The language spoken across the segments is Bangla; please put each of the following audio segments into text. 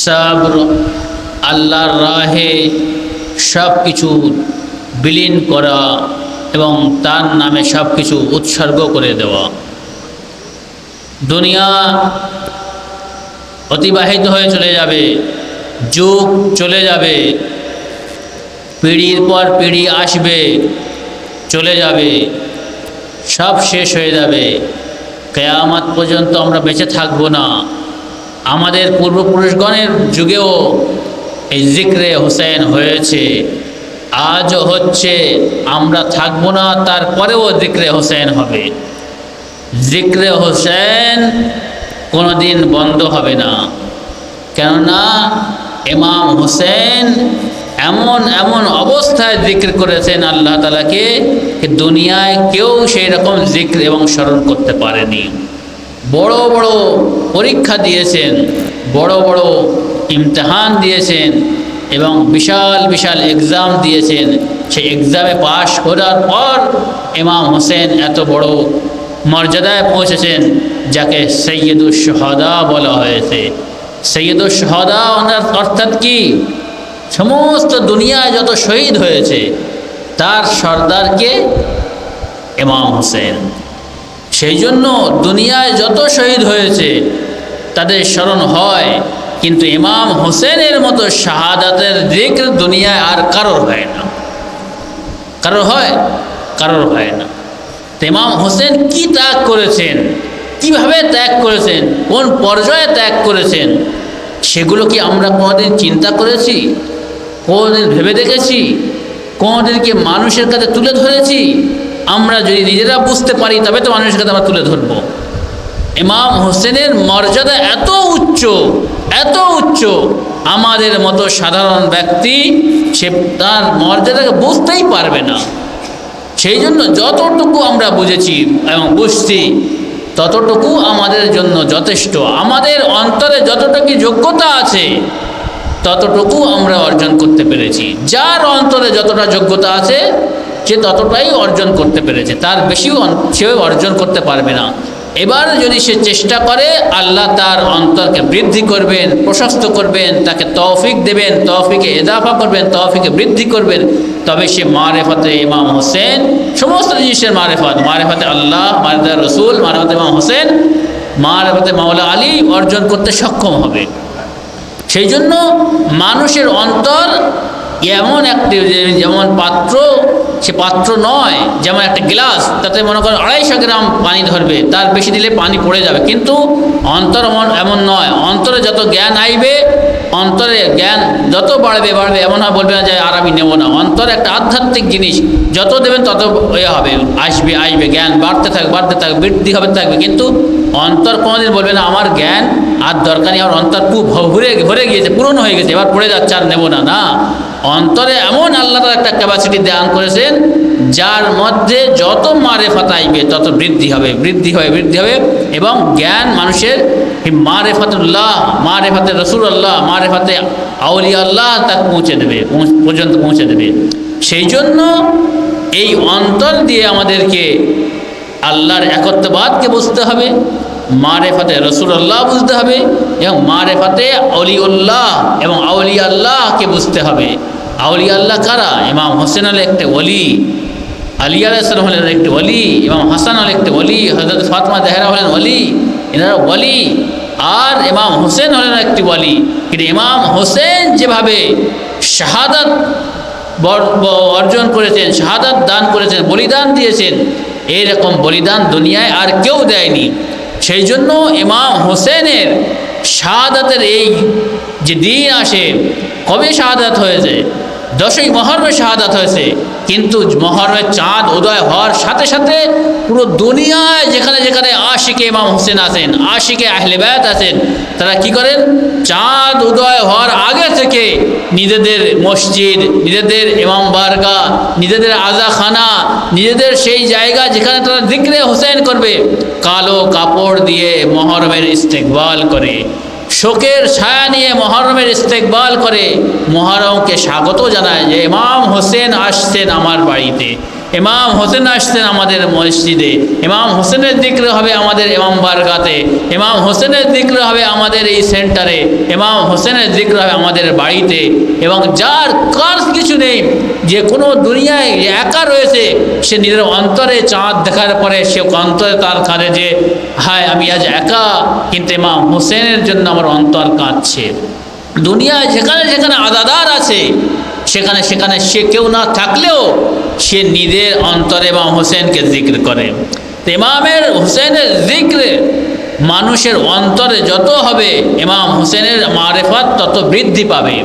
সবর, আল্লাহর রাহে সব কিছু বিলীন করা এবং তার নামে সব কিছু উৎসর্গ করে দেওয়া। দুনিয়া অতিবাহিত হয়ে চলে যাবে, যুগ চলে যাবে, পিঢ়ির পর পিঢ়ি আসবে, চলে যাবে, সব শেষ হয়ে যাবে। কিয়ামত পর্যন্ত আমরা বেঁচে থাকব না। আমাদের পূর্বপুরুষগণের যুগেও এই জিক্রে হুসেন হয়েছে, আজও হচ্ছে। আমরা থাকবো না, তারপরেও জিক্রে হুসেন হবে। জিক্রে হুসেন কোনো দিন বন্ধ হবে না, কেননা ইমাম হুসেন এমন এমন অবস্থায় জিক্র করেছেন আল্লাহ তাআলাকে, দুনিয়ায় কেউ সেই রকম জিক্র এবং স্মরণ করতে পারেনি। বড় বড় পরীক্ষা দিয়েছেন, বড় বড় ইমতিহান দিয়েছেন এবং বিশাল বিশাল এক্সাম দিয়েছেন। সেই এক্সামে পাশ করার পর ইমাম হোসেন এত বড় মর্যাদায় পৌঁছেছেন, যাকে সৈয়দুশ শুহাদা বলা হয়েছে। সৈয়দুশ শুহাদা অর্থাৎ কি? সমস্ত দুনিয়ায় যত শহীদ হয়েছে তার সর্দারকে ইমাম হোসেন। সেই জন্য দুনিয়ায় যত শহীদ হয়েছে তাদের স্মরণ হয়, কিন্তু ইমাম হোসেনের মতো শাহাদাতের জিক্র দুনিয়ায় আর কারোর হয় না। কারোর হয়? কারোর হয় না। তো ইমাম হোসেন কি ত্যাগ করেছেন, কিভাবে ত্যাগ করেছেন, কোন পর্যায়ে ত্যাগ করেছেন, সেগুলো কি আমরা কোনোদিন চিন্তা করেছি? কোনোদিন ভেবে দেখেছি? কোনোদিন কি মানুষের কাছে তুলে ধরেছি? আমরা যদি নিজেরা বুঝতে পারি তবে তো মানুষের কাছে আমরা তুলে ধরব। ইমাম হোসেনের মর্যাদা এত উচ্চ, এত উচ্চ, আমাদের মতো সাধারণ ব্যক্তি সে তার মর্যাদাকে বুঝতেই পারবে না। সেই জন্য যতটুকু আমরা বুঝেছি এবং বুঝছি ততটুকু আমাদের জন্য যথেষ্ট। আমাদের অন্তরে যতটুকু যোগ্যতা আছে ততটুকু আমরা অর্জন করতে পেরেছি। যার অন্তরে যতটা যোগ্যতা আছে সে ততটাই অর্জন করতে পেরেছে, তার বেশিও সে অর্জন করতে পারবে না। এবার যদি সে চেষ্টা করে, আল্লাহ তার অন্তরকে বৃদ্ধি করবেন, প্রশস্ত করবেন, তাকে তৌফিক দেবেন, তৌফিকে ইজাফা করবেন, তৌফিকে বৃদ্ধি করবেন, তবে সে মারেফতে ইমাম হোসেন, সমস্ত জিনিসের মারেফত, মারেফতে আল্লাহ, মারেফতে রসুল, মারেফতে ইমাম হোসেন, মারেফতে মাওলা আলী অর্জন করতে সক্ষম হবে। সেই জন্য মানুষের অন্তর এমন একটি, যেমন পাত্র, সে পাত্র নয়, যেমন একটা গ্লাস, তাতে মনে করেন 250 গ্রাম পানি ধরবে, তার বেশি দিলে পানি পড়ে যাবে। কিন্তু অন্তর এমন নয়। অন্তরে যত জ্ঞান আইবে, অন্তরে জ্ঞান যত বাড়বে বাড়বে, এমন হয় বলবে না যে আর আমি নেব না। অন্তর একটা আধ্যাত্মিক জিনিস, যত দেবেন তত হবে, আসবে আসবে, জ্ঞান বাড়তে থাকবে, বাড়তে থাকবে, বৃদ্ধি হবে থাকবে। কিন্তু অন্তর কোনোদিন বলবে না আমার জ্ঞান আর দরকার নেই, আমার অন্তর খুব ভরে গিয়েছে, পূরণ হয়ে গেছে, এবার পড়ে যাচ্ছে, আর নেব না। না, অন্তরে এমন আল্লাহ তাআলা একটা ক্যাপাসিটি দান করেছেন, যার মধ্যে যত মারেফাত আইবে তত বৃদ্ধি হবে, বৃদ্ধি হবে, বৃদ্ধি হবে, এবং জ্ঞান মানুষের মারেফাতুল্লাহ, মারেফাতে রসুল্লাহ, মারেফাতে আউলিয়া আল্লাহ তাক পর্যন্ত পৌঁছে দেবে। সেই জন্য এই অন্তর দিয়ে আমাদেরকে আল্লাহর একত্ববাদকে বুঝতে হবে, মারেফাতে রসুল্লাহ বুঝতে হবে, এবং মারেফাতে অলিউল্লাহ এবং আউলিয়া আল্লাহকে বুঝতে হবে। আউলিয়া আল্লাহ কারা? ইমাম হোসেন হলেন একটি ওলি, আলী আলাইহিস সালাম হলেন একটি ওলি, ইমাম হাসান হলেন একটি ওলি, হযরত ফাতেমা জাহরা হলেন ওলি, এনারা ওলি। আর ইমাম হোসেন হলেন একটি ওলি। কিন্তু ইমাম হোসেন যেভাবে শাহাদাত অর্জন করেছেন, শাহাদাত দান করেছেন, বলিদান দিয়েছেন, এইরকম বলিদান দুনিয়ায় আর কেউ দেয়নি। সেই জন্য ইমাম হোসেনের শাহাদাতের এই যে দিন আসে, কবে শাহাদাত হয়েছে? 10ই মহরমে শাহাদাত হয়েছে। কিন্তু মহরমের চাঁদ উদয় হওয়ার সাথে সাথে পুরো দুনিয়ায় যেখানে যেখানে আশিকে ইমাম হোসেন আছেন, আশিকে আহলে বায়ত আছেন, তারা কি করেন? চাঁদ উদয় হওয়ার আগে থেকে নিজেদের মসজিদ, নিজেদের ইমাম বারগাহ, নিজেদের আজাখানা, নিজেদের সেই জায়গা যেখানে তারা জিক্রে হোসেন করবে, কালো কাপড় দিয়ে মহরমের ইস্তেকবাল করে, শোকের ছায়া নিয়ে মহরমের ইস্তেকবাল করে, মহরমকে স্বাগত জানায় যে ইমাম হোসেন আসছেন আমার বাড়িতে, ইমাম হোসেন আসতেন আমাদের মসজিদে, ইমাম হোসেনের জিক্র হবে আমাদের ইমাম বারগাতে, ইমাম হোসেনের জিক্র হবে আমাদের এই সেন্টারে, ইমাম হোসেনের জিক্র হবে আমাদের বাড়িতে। এবং যার কাজ কিছু নেই, যে কোনো দুনিয়ায় একা রয়েছে, সে নিজের অন্তরে চাঁদ দেখার পরে সে অন্তরে তার কাঁদে যে হায় আমি আজ একা, কিন্তু ইমাম হোসেনের জন্য আমার অন্তর কাঁদছে। দুনিয়ায় যেখানে যেখানে আদাদার আছে সেখানে সেখানে সে কেউ না থাকলেও সে নিজের অন্তরে ইমাম হোসেনকে জিক্র করে। তো ইমামের হোসেনের জিক্রে মানুষের অন্তরে যত হবে, ইমাম হোসেনের মারেফাত তত বৃদ্ধি পাবে,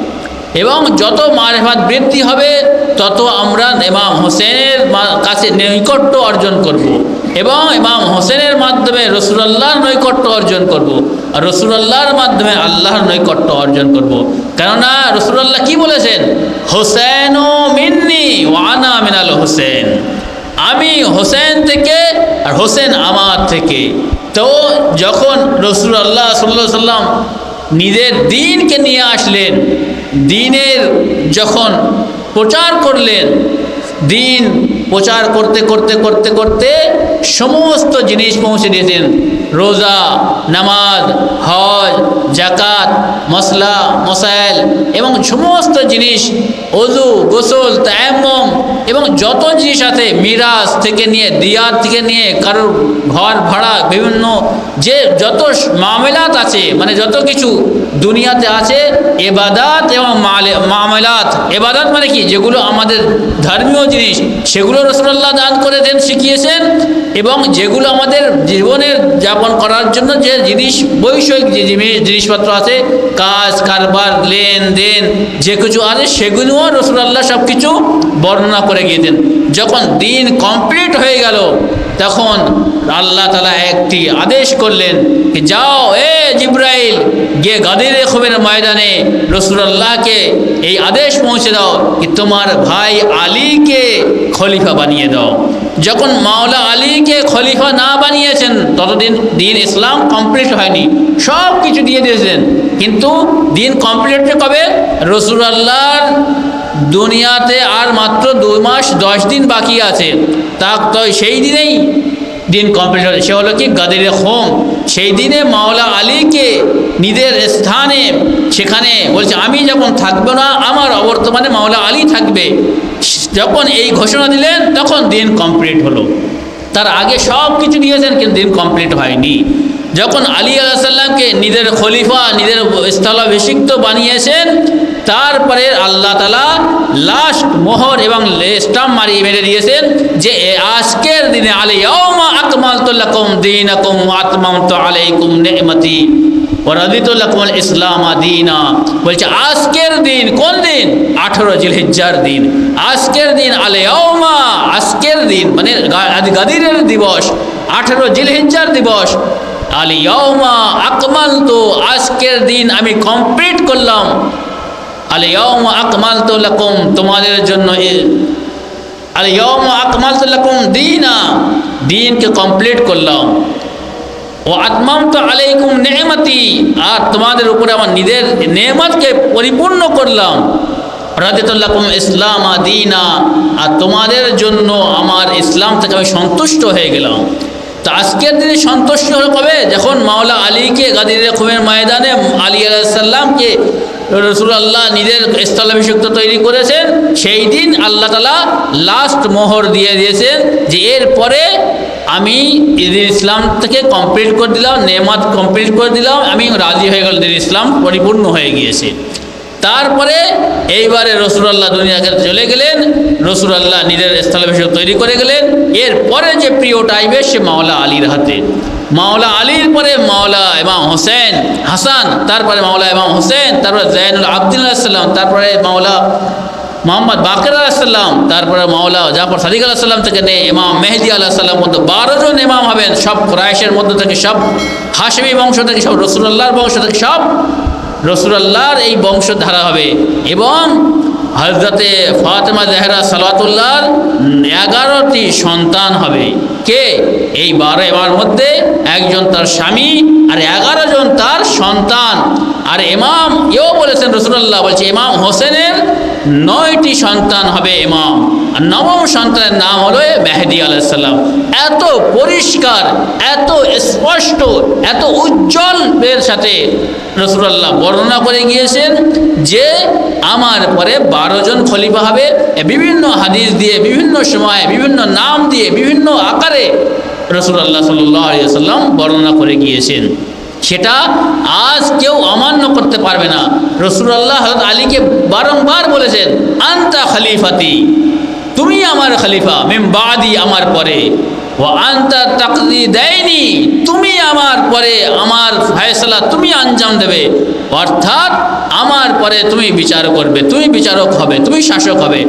এবং যত মারেফাত বৃদ্ধি হবে তত আমরা ইমাম হোসেনের কাছে নৈকট্য অর্জন করব, এবং ইমাম হোসেনের মাধ্যমে রাসূলুল্লাহর নৈকট্য অর্জন করব, আর রাসূলুল্লাহর মাধ্যমে আল্লাহর নৈকট্য অর্জন করব। কেননা রাসূলুল্লাহ কি বলেছেন? হোসেনু মিন্নি ওয়া আনা মিনাল হোসেন, আমি হোসেন থেকে আর হোসেন আমার থেকে। তো যখন রাসূলুল্লাহ সাল্লাল্লাহু আলাইহি সাল্লাম নিজের দ্বীনকে নিয়ে আসলেন, দ্বীনের যখন প্রচার করলেন, দ্বীন প্রচার করতে করতে করতে করতে সমস্ত জিনিস পৌঁছে দিয়েছেন। রোজা, নামাজ, হজ, জাকাত, মসলা মসাইল এবং সমস্ত জিনিস, ওযু, গোসল, তায়াম্মুম এবং যত জিনিস আছে, মিরাজ থেকে নিয়ে, দিয়াত থেকে নিয়ে, কারোর ঘর ভাড়া, বিভিন্ন যে যত মামলাত আছে, মানে যত কিছু দুনিয়াতে আছে, ইবাদাত এবং মামলাত। ইবাদাত মানে কি? যেগুলো আমাদের ধর্মীয় জিনিস, সেগুলো রাসূলুল্লাহ দান করে দেন, শিখিয়েছেন। এবং যেগুলো আমাদের জীবনের যাপন করার জন্য যে জিনিস, বৈষয়িক যে জিনিসপত্র আছে, কাজ কারবার, লেনদেন যে কিছু আছে, সেগুলোও রাসূলুল্লাহ সব কিছু বর্ণনা করে গিয়েছেন। যখন দিন কমপ্লিট হয়ে গেল, তখন আল্লাহ তাআলা একটি আদেশ করলেন যে যাও এ জিবরাইল, গিয়ে গাদির খুমের ময়দানে রাসূলুল্লাহকে এই আদেশ পৌঁছে দাও कि তোমার ভাই আলীকে খলিফা বানিয়ে দাও। যখন মাওলা আলীকে খলিফা না বানিয়েছেন ততদিন দিন ইসলাম কমপ্লিট হয়নি, সব কিছু দিয়ে দিয়েছেন। কিন্তু দিন কমপ্লিট কবে? রাসূলুল্লাহর দুনিয়াতে আর মাত্র 2 মাস 10 দিন বাকি আছে, তা তো সেই দিনেই দিন কমপ্লিট হয়েছে। সে হলো কি? গাদির খুম। সেই দিনে মাওলা আলীকে নিজের স্থানে, সেখানে বলছে আমি যখন থাকবো না, আমার অবর্তমানে মাওলা আলী থাকবে। যখন এই ঘোষণা দিলেন তখন দিন কমপ্লিট হলো। তার আগে সব কিছু দিয়েছেন কিন্তু দিন কমপ্লিট হয়নি। যখন আলী আলাইহিস সালামকে নিজের খলিফা, নিজের স্থলাভিষিক্ত বানিয়েছেন, তারপরে আল্লাহ তাআলা লাস্ট মোহর এবং স্টাম্প মেরে দিয়েছেন যে আজকের দিনে আল-ইয়াওমা আকমালতু লাকুম দীনাকুম ওয়া আতমামতু আলাইকুম নি'মাতি ওয়া রাদিতু লাকুমুল ইসলাম দীনা। বলছে আজকের দিন, কোন দিন? 18 জিলহিজ্জার দিন। আজকের দিন আল-ইয়াওমা, আজকের দিন মানে গাদিরের দিবস, 18 জিলহিজ্জার দিবস। আল-ইয়াওমা আকমালতু, আজকের দিন আমি কমপ্লিট করলাম। আল-ইয়াওমা আকমালতু লাকুম, তোমাদের জন্য আল-ইয়াওমা আকমালতু লাকুম দীনা, দিনকে কমপ্লিট করলাম। ও আতমামতু আলাইকুম নি'মাতি, আর তোমাদের উপরে আমার নিজের নেয়ামতকে পরিপূর্ণ করলাম। রাদিতু লাকুম ইসলাম দীনা, আর তোমাদের জন্য আমার ইসলাম থেকে আমি সন্তুষ্ট হয়ে গেলাম। তো আজকের দিনে সন্তুষ্ট হলো কবে? যখন মাওলা আলীকে গাদির খুমের ময়দানে আলী আলাইহিস সালামকে রাসূলুল্লাহ নিজের স্থলাভিষিক্ত তৈরি করেছেন, সেই দিন আল্লাহ তাআলা লাস্ট মোহর দিয়ে দিয়েছেন যে এরপরে আমি দিন ইসলাম থেকে কমপ্লিট করে দিলাম, নেয়ামত কমপ্লিট করে দিলাম, আমি রাজি হয়ে গেল, দিন ইসলাম পরিপূর্ণ হয়ে গিয়েছে। তারপরে এইবারে রাসূলুল্লাহ দুনিয়াকে চলে গেলেন, রাসূলুল্লাহ নিজের স্থলাভিষিক্ত তৈরি করে গেলেন। এরপরে যে প্রিয়টা আইবে সে মাওলা আলীর হাতে। মাওলা আলীর পরে মাওলা ইমাম হোসেন হাসান, তারপরে মাওলা ইমাম হোসেন, তারপরে জাইনুল আবদিন আলাইহিস সালাম, তারপরে মাওলা মোহাম্মদ বাকের আলাইহিস সালাম, তারপরে মাওলা জাফর সাদিক আলাইহিস সালাম থেকে নিয়ে ইমাম মেহেদী আলাইহিস সালাম মধ্যে 12 জন ইমাম হবেন। সব কুরাইশের মধ্য থেকে, সব হাশমি বংশ থেকে, সব রাসূলুল্লাহর বংশ থেকে, সব রাসূলুল্লাহর এই বংশধারা হবে। এবং হযরতে ফাতেমা জাহরা সালাওয়াতুল্লাহর 11টি সন্তান হবে। কে? এই 12 ইমামের মধ্যে একজন তার স্বামী আর 11 জন তার সন্তান। আর ইমাম এও বলেছেন, রাসূলুল্লাহ বলছে ইমাম হোসেনের 9টি সন্তান হবে ইমাম, আর 9ম সন্তানের নাম হলো মেহেদী আলাইহিস সালাম। এত পরিষ্কার, এত স্পষ্ট, এত উজ্জ্বলের সাথে রাসূলুল্লাহ বর্ণনা করে গিয়েছেন যে আমার পরে 12 জন খলিফা হবে। বিভিন্ন হাদিস দিয়ে, বিভিন্ন সময়ে, বিভিন্ন নাম দিয়ে, বিভিন্ন আকারে রাসূলুল্লাহ সাল্লাল্লাহু আলাইহি ওয়াসাল্লাম বর্ণনা করে গিয়েছেন। সেটা আজ কেউ অমান্য করতে পারবে না। রাসূলুল্লাহ হযরত আলীকে বারংবার বলেছেন, আনতা খলিফাতি, তুমি আমার খলিফা, মিন বাদি, আমার পরে, ওয়া আনতা তাকদি দাইনি, তুমি আমার পরে আমার ফয়সালা তুমি আঞ্জাম দেবে, অর্থাৎ আমার পরে তুমি বিচার করবে, তুমি বিচারক হবে, তুমি শাসক হবে।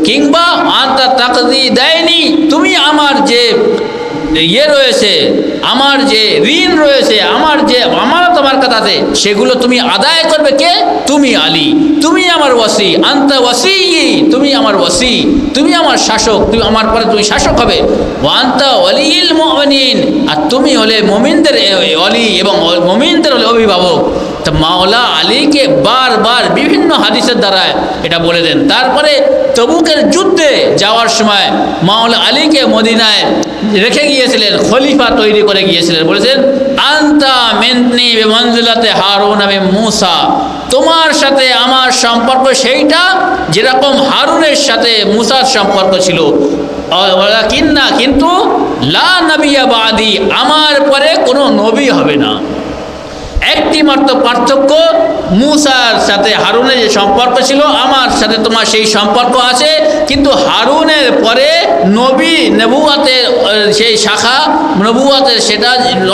কিংবা আনতা তাকদি দাইনি, তুমি আমার যে রয়েছে, আমার যে ঋণ রয়েছে, আমার যে আমানত আমার কাছে, সেগুলো তুমি আদায় করবে কে? তুমি আলী, তুমি আমার ওয়াসি, আনতা ওয়াসি, তুমি আমার ওয়াসি, তুমি আমার শাসক, তুমি আমার পরে তুমি শাসক হবে। ওয়ান্তা ওয়ালিল মুমিনিন, আর তুমি হলে মুমিনদের ওয়ালি এবং মুমিনদের হলে অভিভাবক। তো মাওলা আলীকে বারবার বিভিন্ন হাদিসের দ্বারা এটা বলে দেন। তারপরে তবুকের যুদ্ধে যাওয়ার সময় মাওলা আলীকে মদিনায় রেখে গিয়েছিলেন, খলিফা তৈরি করে গিয়েছিলেন, বলেছেন আনতা মিন্নি বিমানজিলাতে হারুন আমি মূসা, তোমার সাথে আমার সম্পর্ক সেইটা যেরকম হারুনের সাথে মূসার সম্পর্ক ছিল। কিন্তু লা নবিয়া বাদি, আমার পরে কোনো নবী হবে না। একটি মাত্র পার্থক্য, মূসার সাথে হারুনের যে সম্পর্ক ছিল, আমার সাথে তোমার সেই সম্পর্ক আছে, কিন্তু হারুনের পরে নবী নবুয়াতের সেই শাখা নবুয়াতের সেটা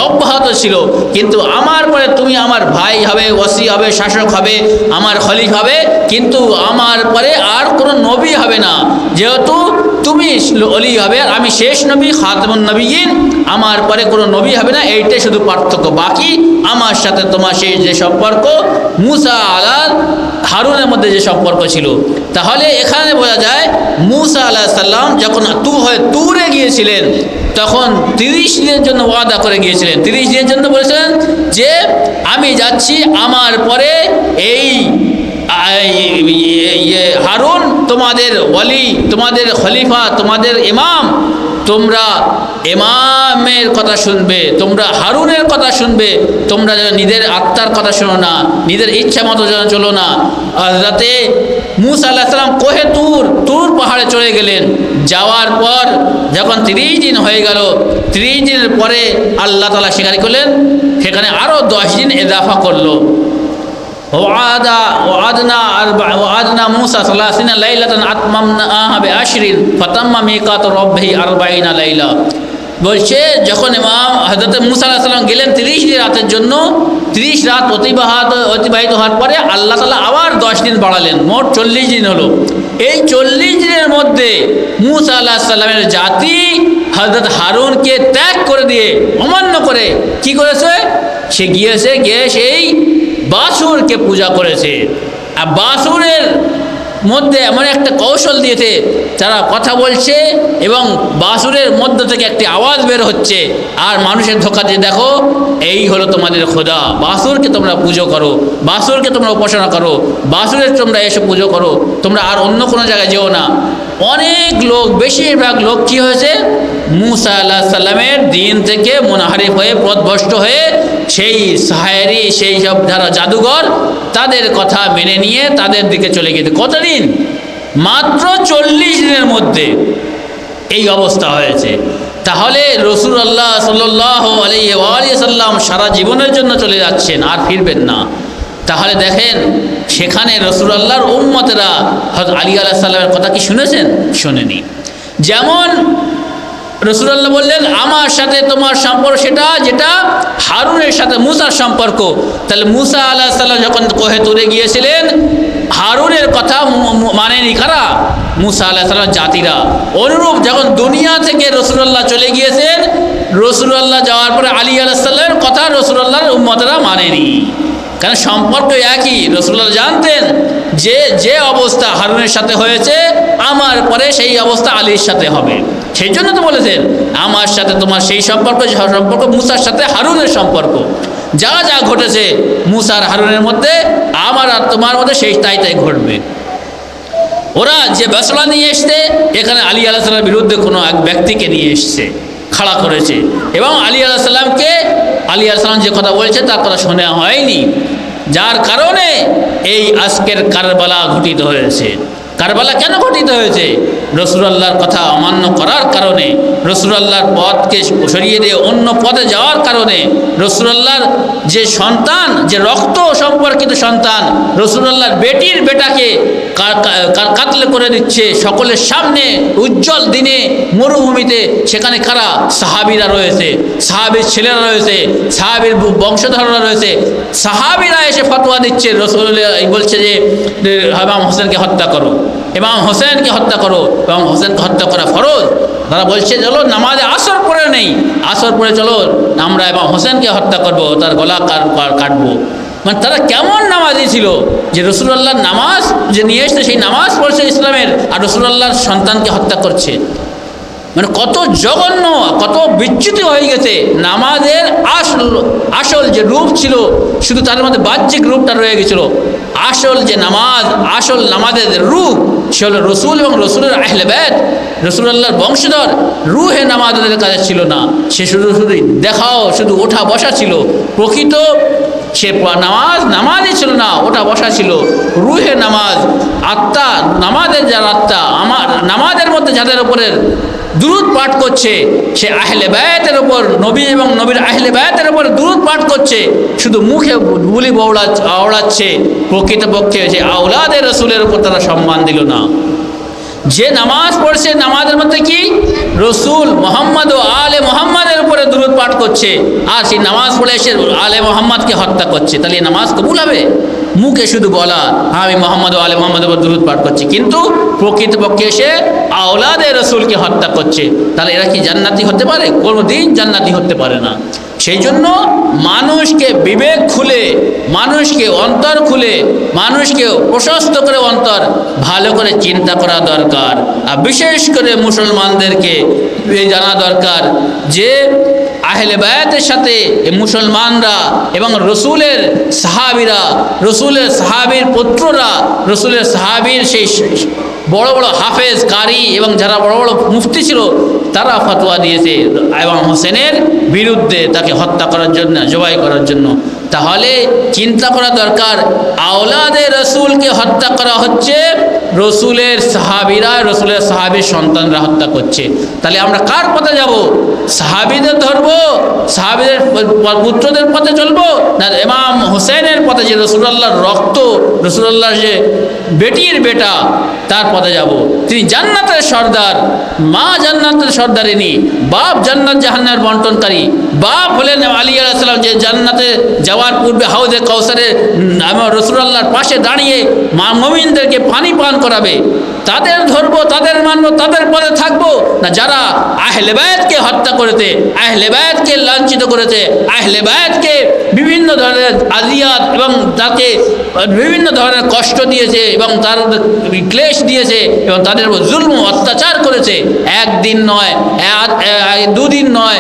অব্যাহত ছিল, কিন্তু আমার পরে তুমি আমার ভাই হবে, ওয়াসি হবে, শাসক হবে, আমার খলিফা হবে, কিন্তু আমার পরে আর কোনো নবী হবে না। যেহেতু তুমি অলি হবে আর আমি শেষ নবী, খাতামুন নবিয়্যিন, আমার পরে কোনো নবী হবে না, এইটাই শুধু পার্থক্য। বাকি আমার সাথে তোমার সেই যে সম্পর্ক মূসা আর হারুনের মধ্যে যে সম্পর্ক ছিল। তাহলে এখানে বোঝা যায় মূসা আলাইহিস সালাম যখন তুরে গিয়েছিলেন, তখন 30 দিনের জন্য ওয়াদা করে গিয়েছিলেন। 30 দিনের জন্য বলেছিলেন যে আমি যাচ্ছি, আমার পরে এই হারুন তোমাদের ওয়ালি, তোমাদের খলিফা, তোমাদের ইমাম, তোমরা ইমামের কথা শুনবে, তোমরা হারুনের কথা শুনবে, তোমরা যেন নিজের আত্মার কথা শোনো না, নিজের ইচ্ছা মতো যেন চলো না। হযরতে মূসা আলাইহিস সালাম কোহে তুর পাহাড়ে চলে গেলেন। যাওয়ার পর যখন 30 দিন হয়ে গেল, 30 দিনের পরে আল্লাহ তাআলা সেখানে করলেন, সেখানে আরও 10 দিন ইজাফা করলো। وعدنا موسى 30 ليلة أتممناها ب10 فتم ميقات ربه 40 ليلة। বলছে যখন ইমাম হযরত মূসা আলাইহিস সালাম গেলেন 30 রাতের জন্য, 30 রাত অতিবাহিত হওয়ার পরে আল্লাহ তাআলা আবার 10 দিন বাড়ালেন, মোট 40 দিন হলো। এই 40 দিনের মধ্যে মূসা আলাইহিস সালামের জাতি হযরত হারুনকে ত্যাগ করে দিয়ে, অমান্য করে কি করেছে? সে গিয়ে সেই বাছুরকে পূজা করেছে। আর বাছুরের মধ্যে এমন একটা কৌশল দিয়েছে, তারা কথা বলছে এবং বাছুরের মধ্য থেকে একটি আওয়াজ বের হচ্ছে, আর মানুষের ধোঁকা দিয়ে দেখো এই হলো তোমাদের খোদা, বাছুরকে তোমরা পুজো করো, বাছুরকে তোমরা উপাসনা করো, বাছুরের তোমরা এসে পুজো করো, তোমরা আর অন্য কোনো জায়গায় যেও না। অনেক লোক, বেশিরভাগ লোক কি হয়েছে? মূসা আলাইহিস সালামের দিন থেকে মুনহারিফ হয়ে, পথভ্রষ্ট হয়ে, সেই সাহেরি, সেই সব যারা জাদুঘর, তাদের কথা মেনে নিয়ে তাদের দিকে চলে গেছে। কতদিন? মাত্র 40 দিনের মধ্যে এই অবস্থা হয়েছে। তাহলে রাসূলুল্লাহ সাল্লাল্লাহু আলাইহি ওয়া সাল্লাম সারা জীবনের জন্য চলে যাচ্ছেন, আর ফিরবেন না। তাহলে দেখেন সেখানে রাসূলুল্লাহর উম্মতেরা হযরত আলী আলাইহিস সালামের কথা কি শুনেছেন? শোনেনি। যেমন রাসূলুল্লাহ বললেন আমার সাথে তোমার সম্পর্ক সেটা যেটা হারুনের সাথে মূসার সম্পর্ক। তাহলে মূসা আলাইহিস সালাম যখন কোহে তুরে গিয়েছিলেন, হারুনের কথা মানেনি কারা? মূসা আলাইহিস সালাম জাতিরা। অনুরূপ যখন দুনিয়া থেকে রাসূলুল্লাহ চলে গিয়েছেন, রাসূলুল্লাহ যাওয়ার পরে আলী আলাইহিস সালামের কথা রাসূলুল্লাহর উম্মতেরা মানেনি, কারণ সম্পর্ক একই। রাসূলুল্লাহ জানতেন যে অবস্থা হারুনের সাথে হয়েছে, আমার পরে সেই অবস্থা আলীর সাথে হবে। সেই জন্য তো বলেছেন আমার সাথে তোমার সেই সম্পর্ক যে সম্পর্ক মুসার সাথে হারুনের সম্পর্ক, যা যা ঘটেছে মুসার হারুনের মধ্যে আমার আর তোমার মধ্যে সেই তাই ঘটবে। ওরা যে মশলা নিয়ে এসছে, এখানে আলী আলাইহিস সালামের বিরুদ্ধে কোনো এক ব্যক্তিকে নিয়ে এসছে, খাড়া করেছে, এবং আলী আলাইহিস সালাম যে কথা বলেছে তার কথা শোনা হয়নি, যার কারণে এই আজকের কারবালা ঘটিত হয়েছে। কারবালা কেন ঘটিত হয়েছে? রাসূলুল্লাহর কথা অমান্য করার কারণে, রাসূলুল্লাহর পথকে সরিয়ে দিয়ে অন্য পথে যাওয়ার কারণে, রাসূলুল্লাহর যে সন্তান, যে রক্ত সম্পর্কিত সন্তান, রাসূলুল্লাহর বেটির বেটাকে কাতলে করে দিচ্ছে সকলের সামনে উজ্জ্বল দিনে মরুভূমিতে। সেখানে কারা? সাহাবীরা রয়েছে, সাহাবীর ছেলেরা রয়েছে, সাহাবীর বংশধররা রয়েছে। সাহাবীরা এসে ফতোয়া দিচ্ছে, রাসূলুল্লাহ বলছে যে ইমাম হোসেনকে হত্যা করো, ইমাম হোসেনকে হত্যা করো, ইমাম হোসেনকে হত্যা করা ফরজ। তারা বলছে চলো নামাজে আসর পড়ে নেই, আসর পড়ে চলো আমরা ইমাম হোসেনকে হত্যা করব, তার গলা কাটবো। মানে তারা কেমন নামাজি ছিল যে রাসূলুল্লাহর নামাজ যে নিয়ে এসছে সেই নামাজ পড়ছে ইসলামের, আর রাসূলুল্লাহর সন্তানকে হত্যা করছে। মানে কত জঘন্য, কত বিচ্যুতি হয়ে গেছে। নামাজের আসল যে রূপ ছিল, শুধু তার মধ্যে বাহ্যিক রূপটা রয়ে গেছিল। আসল যে নামাজ, আসল নামাজের রূপ সে হলো রসুল এবং রসুলের আহলে বাইত, রাসূলুল্লাহর বংশধর। রুহে নামাজ ওদের কাছে ছিল না, সে শুধু দেখাও, শুধু ওঠা বসা ছিল। প্রকৃত সে নামাজই ছিল না, ওঠা বসা ছিল। রুহে নামাজ, আত্মা, নামাজের যার আত্মা, আমার নামাজের মধ্যে যাদের উপরে দুরূদ পাঠ করছে, সে আহলে বায়াতের ওপর, নবী এবং নবীর আহলে বায়াতের ওপর দুরূদ পাঠ করছে, শুধু মুখে বুলি আওড়াচ্ছে। প্রকৃতপক্ষে সে আওলাদে রাসূলের উপর তারা সম্মান দিল না। যে নামাজ পড়ছে, নামাজের মধ্যে কি রসুল মোহাম্মদ ও আলে মোহাম্মদের উপরে দুরূদ পাঠ করছে, আর সেই নামাজ পড়ে এসে আলে মোহাম্মদকে হত্যা করছে, তাহলে এই নামাজ কবুল হবে? মুখে শুধু বলা আমি মোহাম্মদ ও আলে মোহাম্মদের উপর দুরূদ পাঠ করছি, কিন্তু প্রকৃতপক্ষে এসে আওলাদে রসুলকে হত্যা করছে। তাহলে এরা কি জান্নাতি হতে পারে? কোনোদিন জান্নাতি হতে পারে না। সেই জন্য মানুষকে বিবেক খুলে, মানুষকে অন্তর খুলে, মানুষকে প্রশস্ত করে অন্তর ভালো করে চিন্তা করা দরকার। আর বিশেষ করে মুসলমানদেরকে জানা দরকার যে আহলে বায়াতের সাথে মুসলমানরা এবং রসুলের সাহাবীরা, রসুলের সাহাবীর পুত্ররা, রসুলের সাহাবীর সেই বড় বড় হাফেজ, কারি এবং যারা বড় বড় মুফতি ছিল, তারা ফতোয়া দিয়েছে ইমাম হোসেনের বিরুদ্ধে, তাকে হত্যা করার জন্য, জবাই করার জন্য। তাহলে চিন্তা করা দরকার, আওলাদে রসুলকে হত্যা করা হচ্ছে, রসুলের সাহাবীরা, রসুলের সাহাবীর সন্তানরা হত্যা করছে। তাহলে আমরা কার পথে যাব? সাহাবীদের ধরবো, সাহাবীদের পুত্রদের পথে চলবো, না ইমাম হোসেনের পথে, যে রাসূলুল্লাহর রক্ত, রাসূলুল্লাহর যে বেটির বেটা, তার পথে যাব? তিনি জান্নাতের সর্দার, মা জান্নাতের সর্দারিনী, বাপ জান্নাত জাহান্নামের বন্টনকারী। বাপ হলেন আলী আলাইহিস সালাম, যে জান্নাতে যাওয়ার পূর্বে হাউজে কাউসারে রাসূলুল্লাহর পাশে দাঁড়িয়ে মুমিনদেরকে পানি পান করাবে। তাদের ধরবো, তাদের মানবো, তাদের পথে থাকবো, না যারা আহলে বায়াতকে হত্যা করেছে, আহলে বায়াতকে লাঞ্ছিত করেছে, আহলে বায়াতকে বিভিন্ন ধরনের আযিয়াত এবং তাকে বিভিন্ন ধরনের কষ্ট দিয়েছে এবং তার ক্লেশ দিয়েছে এবং তাদের উপর জুলম অত্যাচার করেছে। একদিন নয়, দুদিন নয়,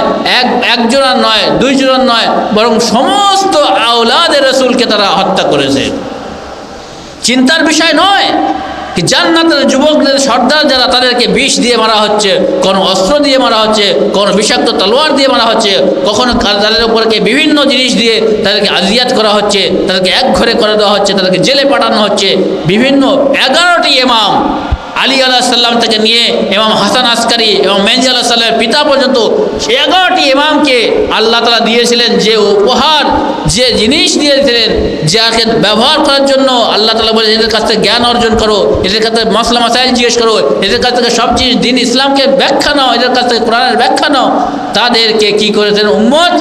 একজনের নয়, দুইজনের নয়, বরং সমস্ত আওলাদে রাসূলকে তারা হত্যা করেছে। চিন্তার বিষয় নয় কি জান্নাতের যুবকদের সর্দার যারা, তাদেরকে বিষ দিয়ে মারা হচ্ছে, কোনো অস্ত্র দিয়ে মারা হচ্ছে, কোনো বিষাক্ত তলোয়ার দিয়ে মারা হচ্ছে, কখনো তাদের উপরকে বিভিন্ন জিনিস দিয়ে তাদেরকে আযিয়াত করা হচ্ছে, তাদেরকে একঘরে করে দেওয়া হচ্ছে, তাদেরকে জেলে পাঠানো হচ্ছে। বিভিন্ন 11টি ইমাম, আলী আলাইহিস সালাম থেকে নিয়ে ইমাম হাসান আসকারি এবং মেহদী আলাইহিস সালামের পিতা পর্যন্ত 11টি ইমামকে আল্লাহ তাআলা দিয়েছিলেন যে উপহার, যে জিনিস দিয়েছিলেন, যাকে ব্যবহার করার জন্য আল্লাহ তাআলা বলে এদের কাছ থেকে জ্ঞান অর্জন করো, এদের কাছ থেকে মাসলা মাসাইল জিজ্ঞেস করো, এদের কাছ থেকে সব দিন ইসলামকে ব্যাখ্যা নাও, এদের কাছ থেকে কোরআনের ব্যাখ্যা নাও। তাদেরকে কি করেছেন উম্মত